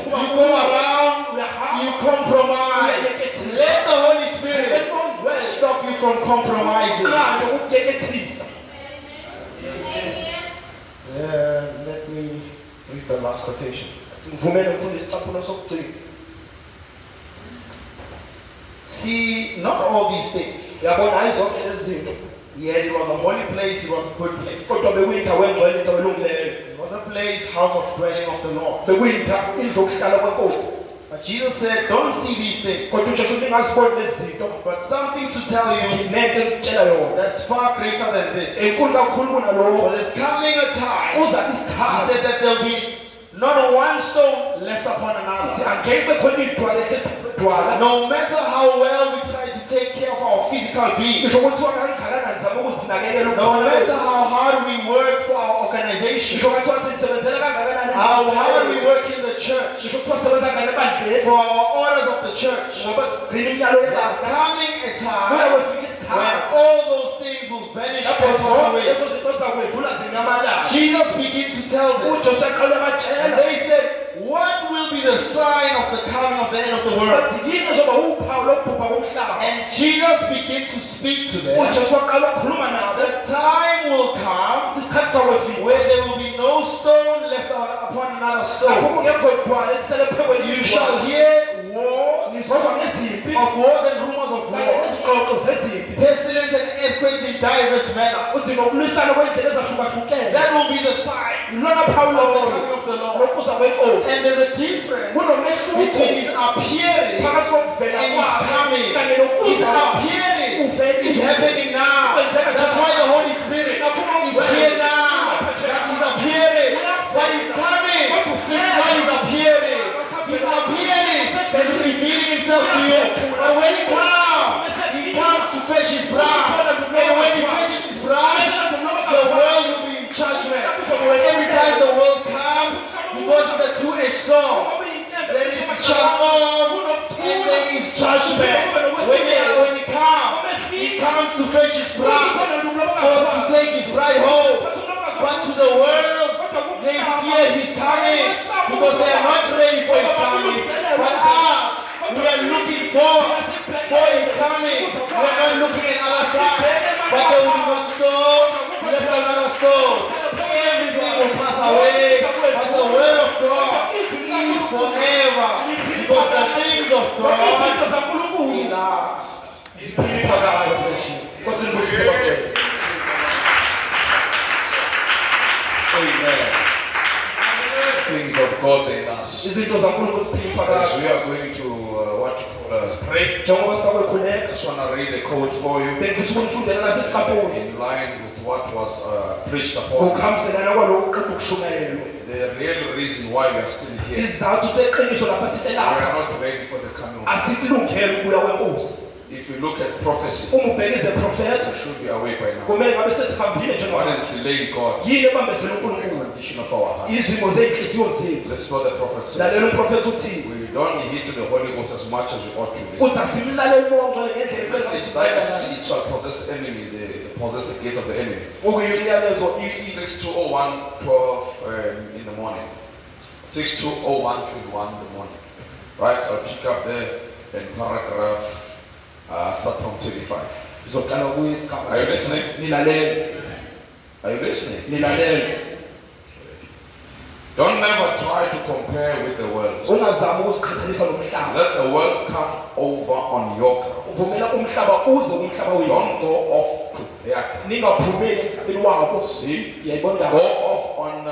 You go around, you compromise. Let the Holy Spirit stop you from compromising. Let me read the last quotation. See, not all these things. Yet it was a holy place, it was a good place. It was a place, house of dwelling of the Lord. But Jesus said, don't see these things. But something to tell you that's far greater than this. For there's coming a time, he said, that there'll be not one stone left upon another. No matter how well we try to take care of our physical being, no matter how hard we work for our organization, how hard we work in the church, for our orders of the church, there's coming a time when all those things will vanish and pass away. Jesus began to tell them, and they said, what will be the sign of the coming of the end of the world? And Jesus began to speak to them. The time will come where there will be no stone left upon another stone. You shall hear wars of wars and rumors of wars, pestilence and earthquakes in diverse manners. That will be the sign of the coming of the Lord. And there's a difference between his appearing and his coming. His appearing is happening now. That's why the Holy Spirit is here now. That's his appearing. But he's coming. This is why he's appearing. He's appearing. He's revealing himself to you. And when he comes to fetch his bride. And when he fetches his bride, the world will be in judgment. Every time the world comes, because of the two-edged sword, there is shalom and there is judgment. When he comes to fetch his bride, or to take his bride home. But to the world, they fear his coming because they are not ready for his coming. But us, we are looking for his coming. We are not looking at other side. But they will not stone, left another stone. Everything will pass away. But the word of God is forever. Because the things of God will last. God bless you. Amen. Things of God they last. As we are going to pray, I just want to read a quote for you in line with what was preached upon. The real reason why we are still here, we are not ready for the coming of God. If you look at prophecy, you should be awake right now. What is delaying God? The condition of our heart. That's what the prophet says. We don't heed to the Holy Ghost as much as we ought to. The message, thy seed shall possess the enemy, possess the gates of the enemy. 6/2/01/12 in the morning. 6/2/01/21 in the morning. Right, I'll pick up there in paragraph. Start from 25. Are you listening? Are you listening? Don't never try to compare with the world. Let the world come over on your ground. Vumela umhlaba uze umhlaba wethu. Don't go off to their ground. Ningaphumeli emhlabeni wabo. See? Yayibona Go off on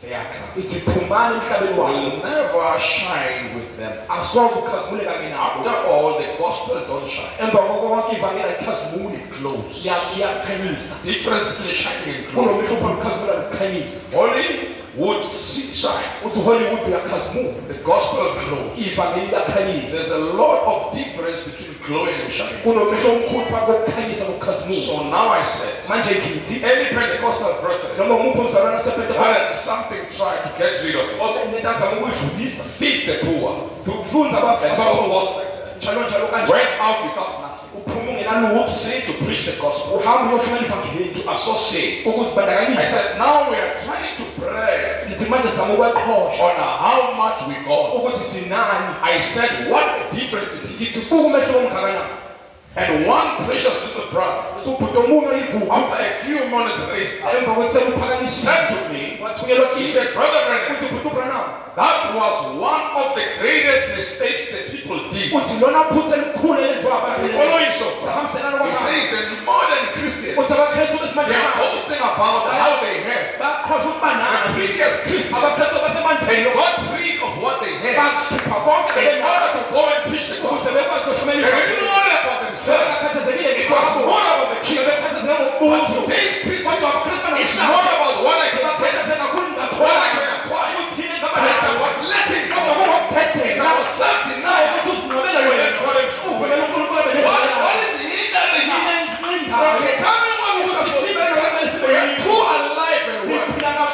their ground. ithi phumani emhlabeni wabo. Will never shine with them. Asoze ukhazimule kanye nabo. After all, the gospel don't shine. Emva konke ivangeli alikhazimuli. Close. Iyakhanyisa. Difference between shining and close. Kunomehluko phakathi kokukhazimula nokukhanyisa. Hollywood shine. Uthi Hollywood uyakhazimula. The gospel close. Ivangeli liyakhanyisa. There's a lot of difference between glowing and shining. Kunomehluko omkhulu phakathi kokukhanyisa nokukhazimula. So now I said, Manje ngithi any Pentecostal brethren noma umuphi umzalwane wasePentecost had something try to get rid of it, onetazama ukuyidlulisa feed the poor, ukufunza and so abafana forth like that. njalo njalo kanje Went out without nothing. uphuma ungenalutho Say to preach the gospel, uhambe uyoshumayela ivangeli to associate. I ukuzibandakanyisa said, now we are trying to pray ngithi manje zama ukweqhosha on how much we got. ukuthi sinani I said, what difference it is. ngithi buka umehluko omngakanani And one precious little brother, usubhuda omunye oyigugu after a few months raised up, emva kokuthi sekuphakanyisiwe said to me, wathunyelwa he kini said, Brother Brennan, uthi bhuda uBranham that was one of the greatest mistakes that people did. uthi lona phutha elikhulu elenziwa Are abantu you following so far? sahambiselana He kwakho says that modern Christians, uthi abakristu they besimanje are boasting about how they have. baqhosha The ukubanani previous Christians, abakristu they basemandleni got rid of what they had bakhipha konke in order to go and preach the ukuze gospel. bekwazi They ukushumela didn't worry about themselves. bakhathazekile It was more about the kingdom. bekhathazeke But ngobuntu today's Christian, kodwa abakristu it's more about what I can bakhathazeke get, kakhulu what I ngathola can acquire. uthini And it's ngaba about letting go. kodwa kungokuphetheza It's about self-denial. ukuthi uzinqobele wena uvumela uNkulunkulu abe What is hindering us from becoming what we're supposed to be? We are too alive and work.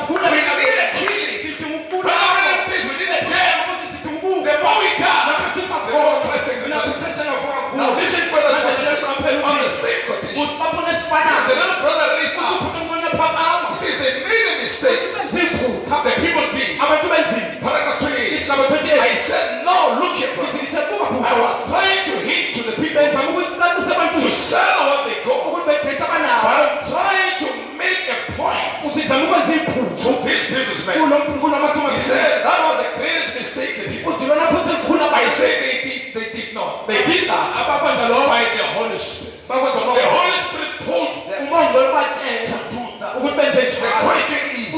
We need a killing. Brother Brennan says we need a death. The more we die, the more Christ can be done. Now listen further on the same quotation. Says the little brother raised up. He says they made a mistake. The people did. Paragraph 28. I said, no, look here, brother. I was trying to hint to the people to sell what they got. But I'm trying to make a point to this businessman. He said that was the greatest mistake the people did. I said they did not. They did that by the Holy Spirit. The Holy Spirit told them to do that. The question is,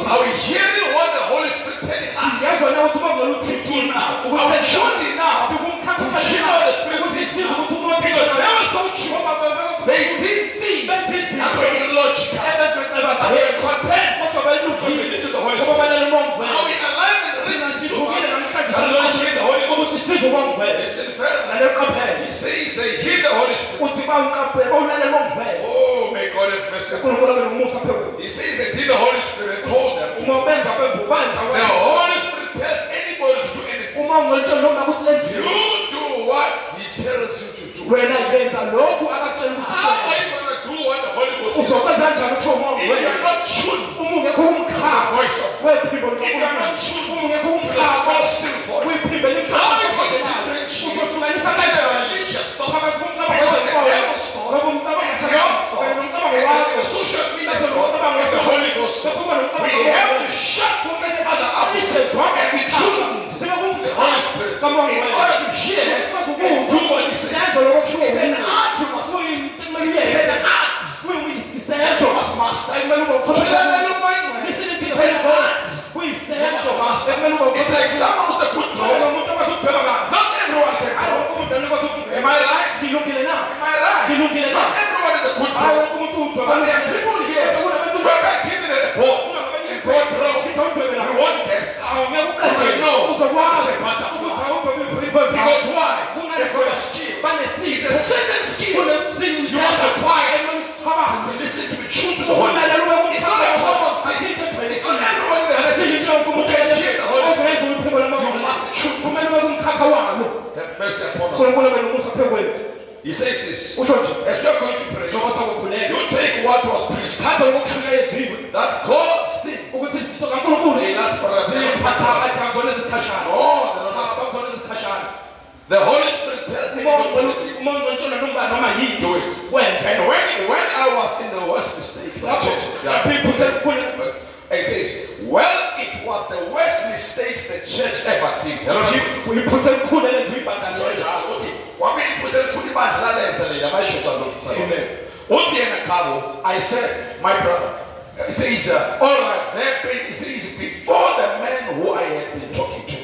are we hearing what the Holy Spirit telling us to do now? Are we sure enough to hear what the Spirit says now? Because they were so true. They did things that were illogical. They were content because they listened to the Holy Spirit. Now we align and listen so much that Lord hear the Holy Ghost. Listen further. He says they hear the Holy Spirit. Oh, may God have mercy upon us. He says they did the Holy Spirit told them. The Holy Spirit tells anybody to do anything. You do what He tells you to do. How are you going to do what the Holy Ghost says? If you are not tuned to the voice of God, if you are not tuned to the small still voice, how are you going to differentiate between the religious stuff because the devil stuff, your thought, and the social media thought, and the Holy Ghost stuff? We have to shut this other up and be tuned to the Holy Spirit in order to hear and do what He says. It's an art you must. It's an art that you must master. It's like someone with a good throw. Not everyone can throw. Am I right? Am I right? Not everyone is a good throw. But there are people here who are giving it a ball and throw it throw. You won't guess. Okay, no. It's a butterfly. Because why? They've got a skill. It's a certain skill you must acquire to listen to the truth of the Holy Spirit. It's not a common thing. It's not everyone that listens who can hear the Holy Spirit. You must choose. Have mercy upon us. He says this. As you are going to pray, you take what was preached. That God's thing. They last for a very the Holy Spirit tells me do it. And when I was in the West Mistake, it says, well, it was the worst mistakes the church ever did. I said, my brother, he says, all right, he says, before the man who I had been talking to,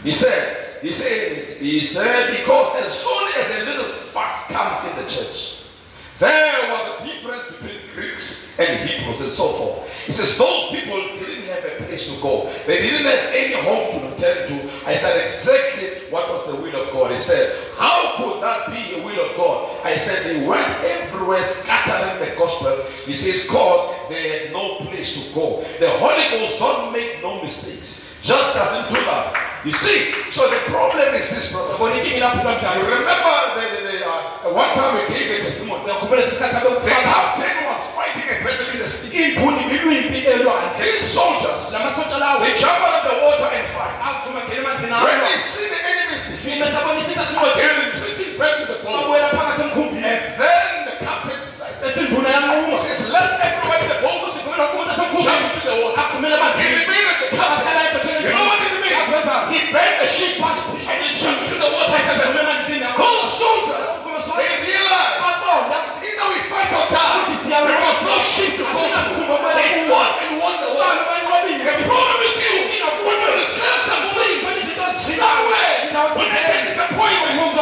he said, because as soon as a little fuss comes in the church, there was a difference between Greeks and Hebrews and so forth. He says those people didn't have a place to go. They didn't have any home to return to. I said exactly what was the will of God. He said, how could that be a will of God? I said they went everywhere scattering the gospel. He says because they had no place to go. The Holy Ghost don't make no mistakes. Just doesn't do that. You see, so the problem is this, brother. You remember one time we gave a testimony. The captain was fighting a battle in the sea. These soldiers, they jump out of the water and fight. When they see the enemies defeated, they're retreating back to the boat. And then the captain decided, he says, let everybody in the boat jump into the water. He remained as a captain. You know what it means? He bent the ship and he jumped into the water and said, those soldiers, they realized, see now we fight or die. There was no ship to go to. They fought and won the war. The problem with you, when you receive some things somewhere, when they get disappointment, I'm going to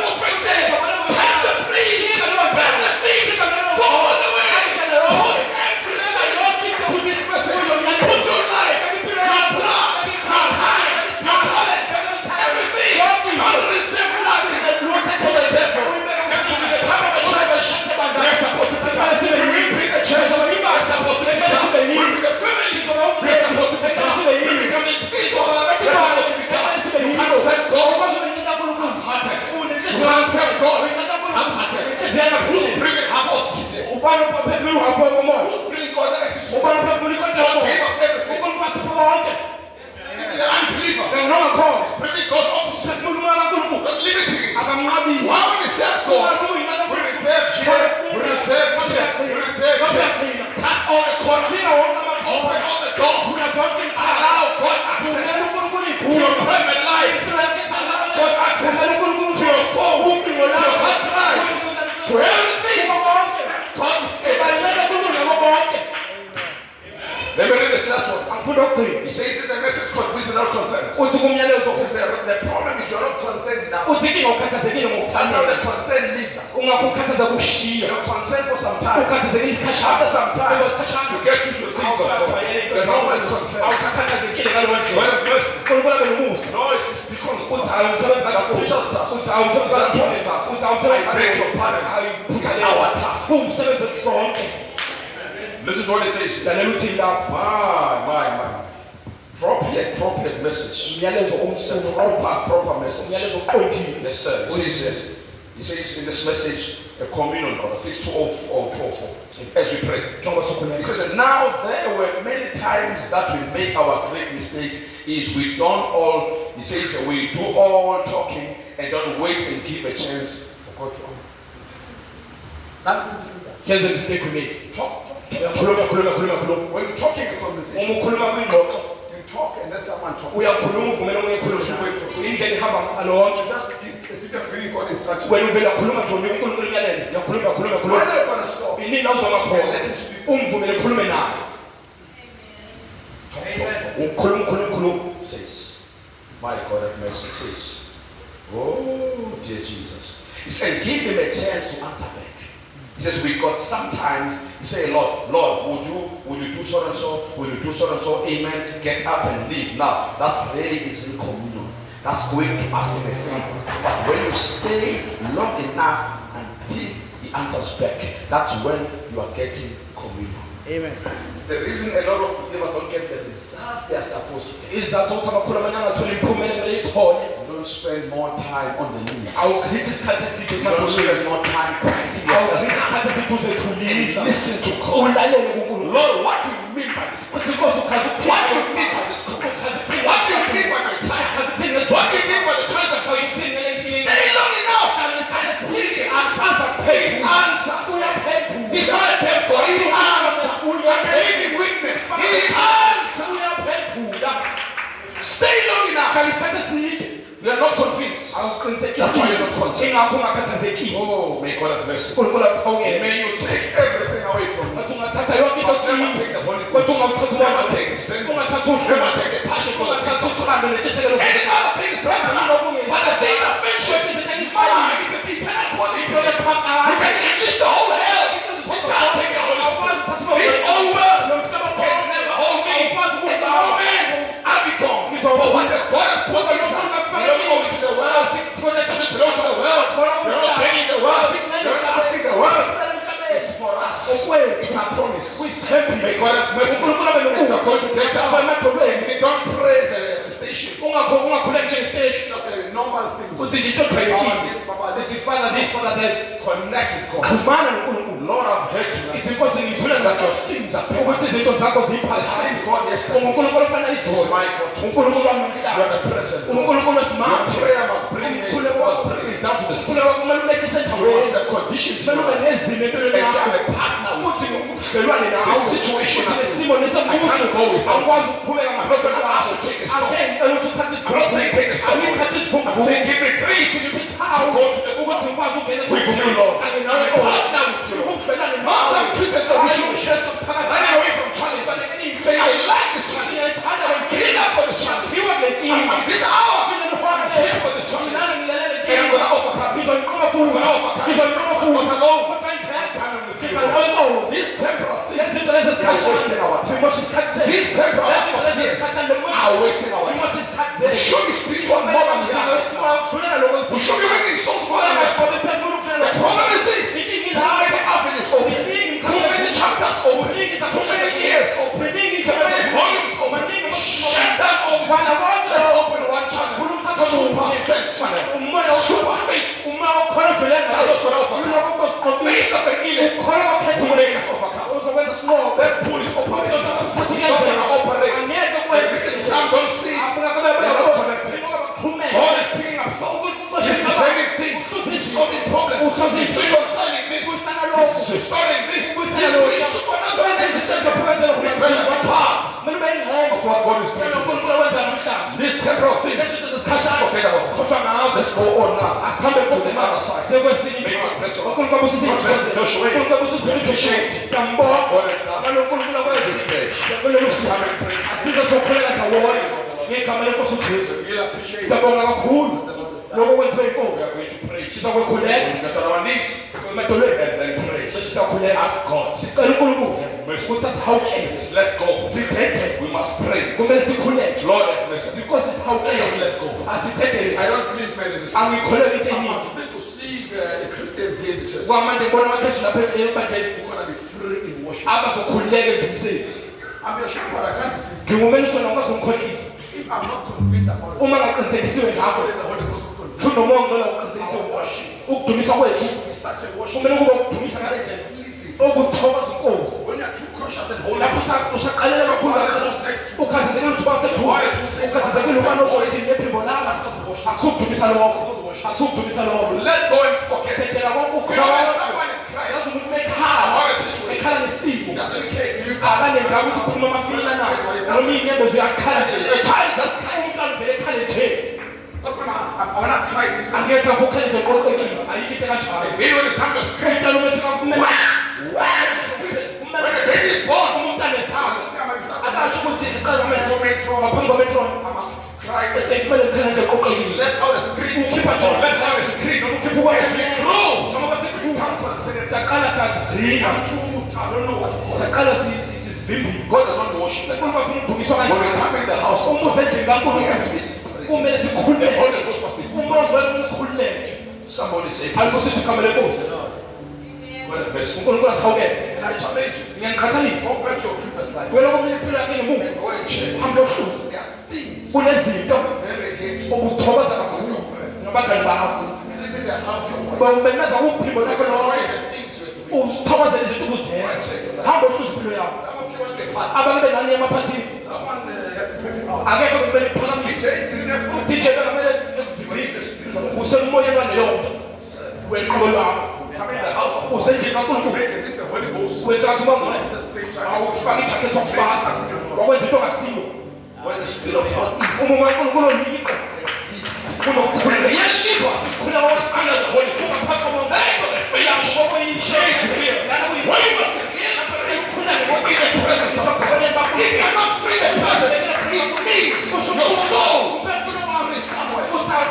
go back there. Have the please, have the things, go all the way. Put entry to this message. Put your life, your blood, your time, your talent, everything. Don't receive nothing to the devil. The time of the church, we're supposed to pick up. We bring the church, we're supposed to pick up. We bring the families, we're supposed to pick up. We become individuals, we're supposed to pick up. You can't serve God half-hearted. You can't serve God half-hearted. Who's bringing half of Jesus? Who's bringing God next to you? God gave us everything. The unbeliever is bringing God's opposition. Not limiting it. Why when we serve God, we reserve here, we reserve here, we reserve here. Cut all the corners, open all the doors, allow God access to your private life, allow God access to your phone, to your heart life, to everything. God, let me read this last one. He says the message called without consent. He says the problem is you're not consent now. That's how the consent leaves us. You're consent for some time. After some time, you get used to things of God. There's always consent. When a person, no, it's because that preacher starts. That one starts. I beg your pardon. It's our task. Listen to what it says. My. Appropriate message. Proper message. Yes, sir. He says in this message, the communion, brother, 6:204. As we pray. He says, now there were many times that we make our great mistakes. We do all talking and don't wait and give a chance for God to answer. Here's the mistake we make. Talk. When you're talking a conversation, you talk and let someone talk. Just give, as if you're bringing God instructions. When you're going to stop, let him speak. Says, my God have mercy, says, oh dear Jesus. He said, give him a chance to answer back. He says, we got sometimes, you say, Lord, would you do so and so? Would you do so and so? Amen. Get up and leave. Now, that really is in communion. That's going to ask him a favor. But when you stay long enough until he answers back, that's when you are getting communion. Amen. The reason a lot of believers don't get the results they are supposed to get is that you don't spend more time on the knees. You don't spend more time correcting yourself. And listen to God. Lord, what do you mean by this? What do you mean by this? What do you mean by my time? What do you mean by the time that you stay long enough until the answers are paid? Answers. He's not a deaf God. He answers. I'm a living witness. He answers. Stay long enough. You are not convinced. That's why you're not concerned. Oh, may God have mercy. May you take everything away from me. Never take the Holy Ghost. Never take the sin. Never take the passion for the things of God. Any other things that but the things that mentioned is an eternal quality. You can enlist the whole hell. You can't take the Holy Spirit. It's over. Can never hold me. In the moment, I become. For what has God has put inside. You don't owe it to the world. It doesn't belong to the world. You're not begging the world. You're not asking the world. It's for us. It's our promise. May God have mercy. It's not going to get down. We don't praise a station. Just a normal thing. This is Father, this, Father, that. Connect with God. Lord, I've heard tonight that your things are perfect. The same God yesterday is my God. You are the present. Your prayer must bring it down to the sea. You must have conditions. Let's have a partner with you. This situation I can't go with I'm not going to ask you to take a stop. I'm not saying take a stop. I'm saying give me grace to go to the stop with you, Lord. I'm a partner with you. Not some Christians are running away from challenge. Say I like this challenge. I'm giving up for this challenge. This hour I'm here for this challenge. And I'm going to overcome. I'm going to overcome. Not alone. These temporal things are wasting our time. These temporal atmospheres are wasting our time. We should be spiritual more than we are. We should be winning souls more than we are. The problem is this: too many avenues open, too many chapters open, too many ears open, too many volumes open. Shut down all this. Let's open one channel. Super sense channel. Super faith. That's what we're faith of an elite. To make us overcome. That pool is operating. It's not going to operate. Everything some don't see it. They're not connected. God is picking up thoughts. He's designing things. He's solving problems. He's reconciling this. He's restoring this. He's doing supernatural things. We're part of what God is doing. These temporal things, let's forget about them. Let's go on now. Come back to the other side. May God bless you. God bless you. Joshua. We appreciate it. God has done this day. Let's come and praise Him. We'll appreciate it. We are going to pray. We get on our knees and then pray. Ask God. Have mercy. Let go. We must pray. Lord have mercy. Just let go. I don't believe men in this. I'm still to see Christians here in the church. We're going to be free in worship. I'm ashamed, but I can't see. If I'm not convinced about it, how will the Holy Ghost be convinced? Our worship is such a worship. When you are too cautious and holy, let go and forget. When someone is crying, or a situation doesn't care. You can't. The child just crying. I want to cry this. Maybe when it comes to scream, when the baby is born, I must cry. Let's all scream. Let's all scream. As we grow, come consider. I don't know what to call. God does not worship like that. When we come in the house, we have to be. The Holy Ghost must be. Somebody say this. God have mercy. And I challenge you. Go back to your previous life. Go and check. There are things that are very heavy. Your friends. Maybe they have your voice. Try the things you are doing. Go and check your life. Some of you want to party. Someone have to pay me out. He said, you didn't have to. You need the Spirit of God. Come in the house of God. Is it the Holy Ghost? Just play when the Spirit of God is, unokukhuleka Real liberty khuleka is under the Holy Ghost. ungaphathwa komuntu That was a fellowship. It's real. When you must be real free in the presence of God. If you're not free in the presence, it means your soul is somewhere.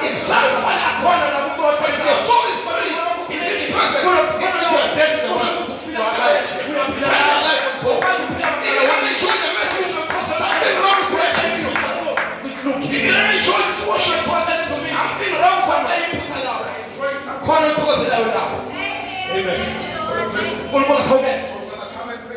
Inside of if your soul is free in this presence, it means you're dead to the world. You are alive. You are alive with God. Even when you join the message, something wrong with your enemy yourself. If you don't enjoy this worship, something wrong somewhere. Amen. Unkulunkulu sawukela.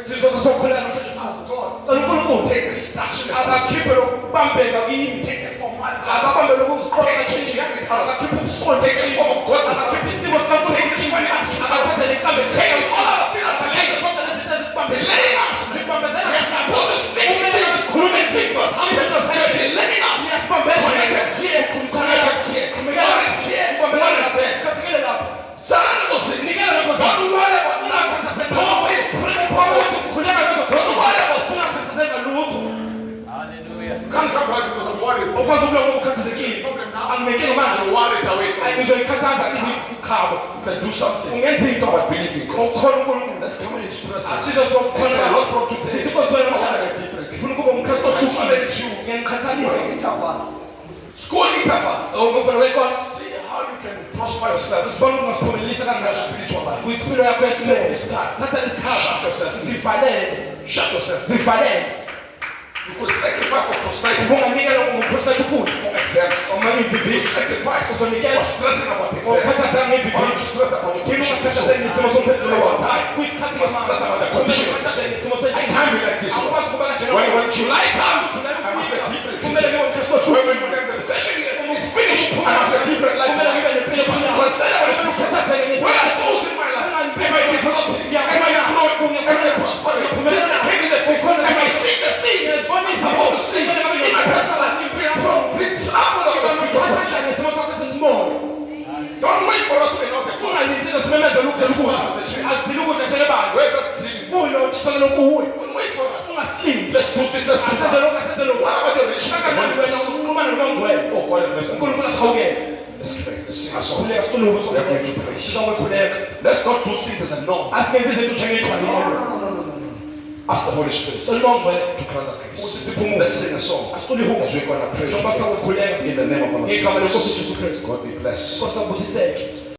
Sizokukhuleka Ask God. uNkulunkulu Take the stature. akakhiphe lokubambeka kimi. Take the formality. Akabambe lokuziqoqa Take kimi. the Akakhiphe ubusonto. Take the form of God. Akakhiphe isimo sikaNkulunkulu kimi. Akathathe lenkambe. Take all of the fear of the Akakhethe leg. konke lezi zinto ezikubambele. Delaying us. Zikubambezela. We are supposed to speak things. Khulume things must happen. You're delaying us. Connected here. Connected here. Connected here. Connected there. Sana those things. Don't worry about that. Paul is praying power to connect. Don't worry about that. Can't come back because I'm worried. Ukwazi ukuba ukhathazekile. Problem now. Angibekele manje. I'm worried away from you. Ngizoyikhathaza izikhabo. You can do something. Ungenza into But believe in God. ngokukhona uNkulunkulu. Let's come in His presence. Asizo It's a sokukhona. lot from today. Sisikoswele I want namhlanje. to get different. Ngifuna ukuba umKristu ohlukile. Ngiyangikhathalisa. School interval. Umvelo wenkosi. See how you can prosper yourself Sibona ungasiphumelelisa in your kanjani. spiritual life. Kwispilo yakho Take yesimo. this time. Thatha isikhathi. Shut yourself. Zivalele. Shut yourself. Zivalele. You could sacrifice for prosperity, Unganikela umKristu futhi. for exams. Omanye You ibhizinisi. sacrifice for Uzonikela. stressing about exams. Ukhathazeka Or ngebhizinisi. you stress about the Yini condition. ungakhathazeki ngesimo somphefumulo wakho? Kwisikhathi Or stress about the condition. ukhathazeki ngesimo I can't be like this one. Awukwazi ukuba kanjena. When July comes, I must be different. Kumele ngibe umKristu ohlukile. When the session is finished, I must be different. Like Kumele ngibe nempilo ephila. consider what is spiritual. When I souls in my life, am I developing? Am I growing? Am I prospering? Since I came in the faith, am I seeing the things I'm supposed to see? In my personal life, complete travel of the spiritual life. Don't wait for us to announce the first. Where's that sin? Don't wait for us. Let's do this. Let's do that. What about your relationship? Oh, God, have mercy. Let's pray. Let's sing a song. We are going to pray. Let's not do things as a norm. Ask the Holy Spirit to grant us grace. Let's sing a song as we're going to pray in the name of our Lord Jesus. God be blessed.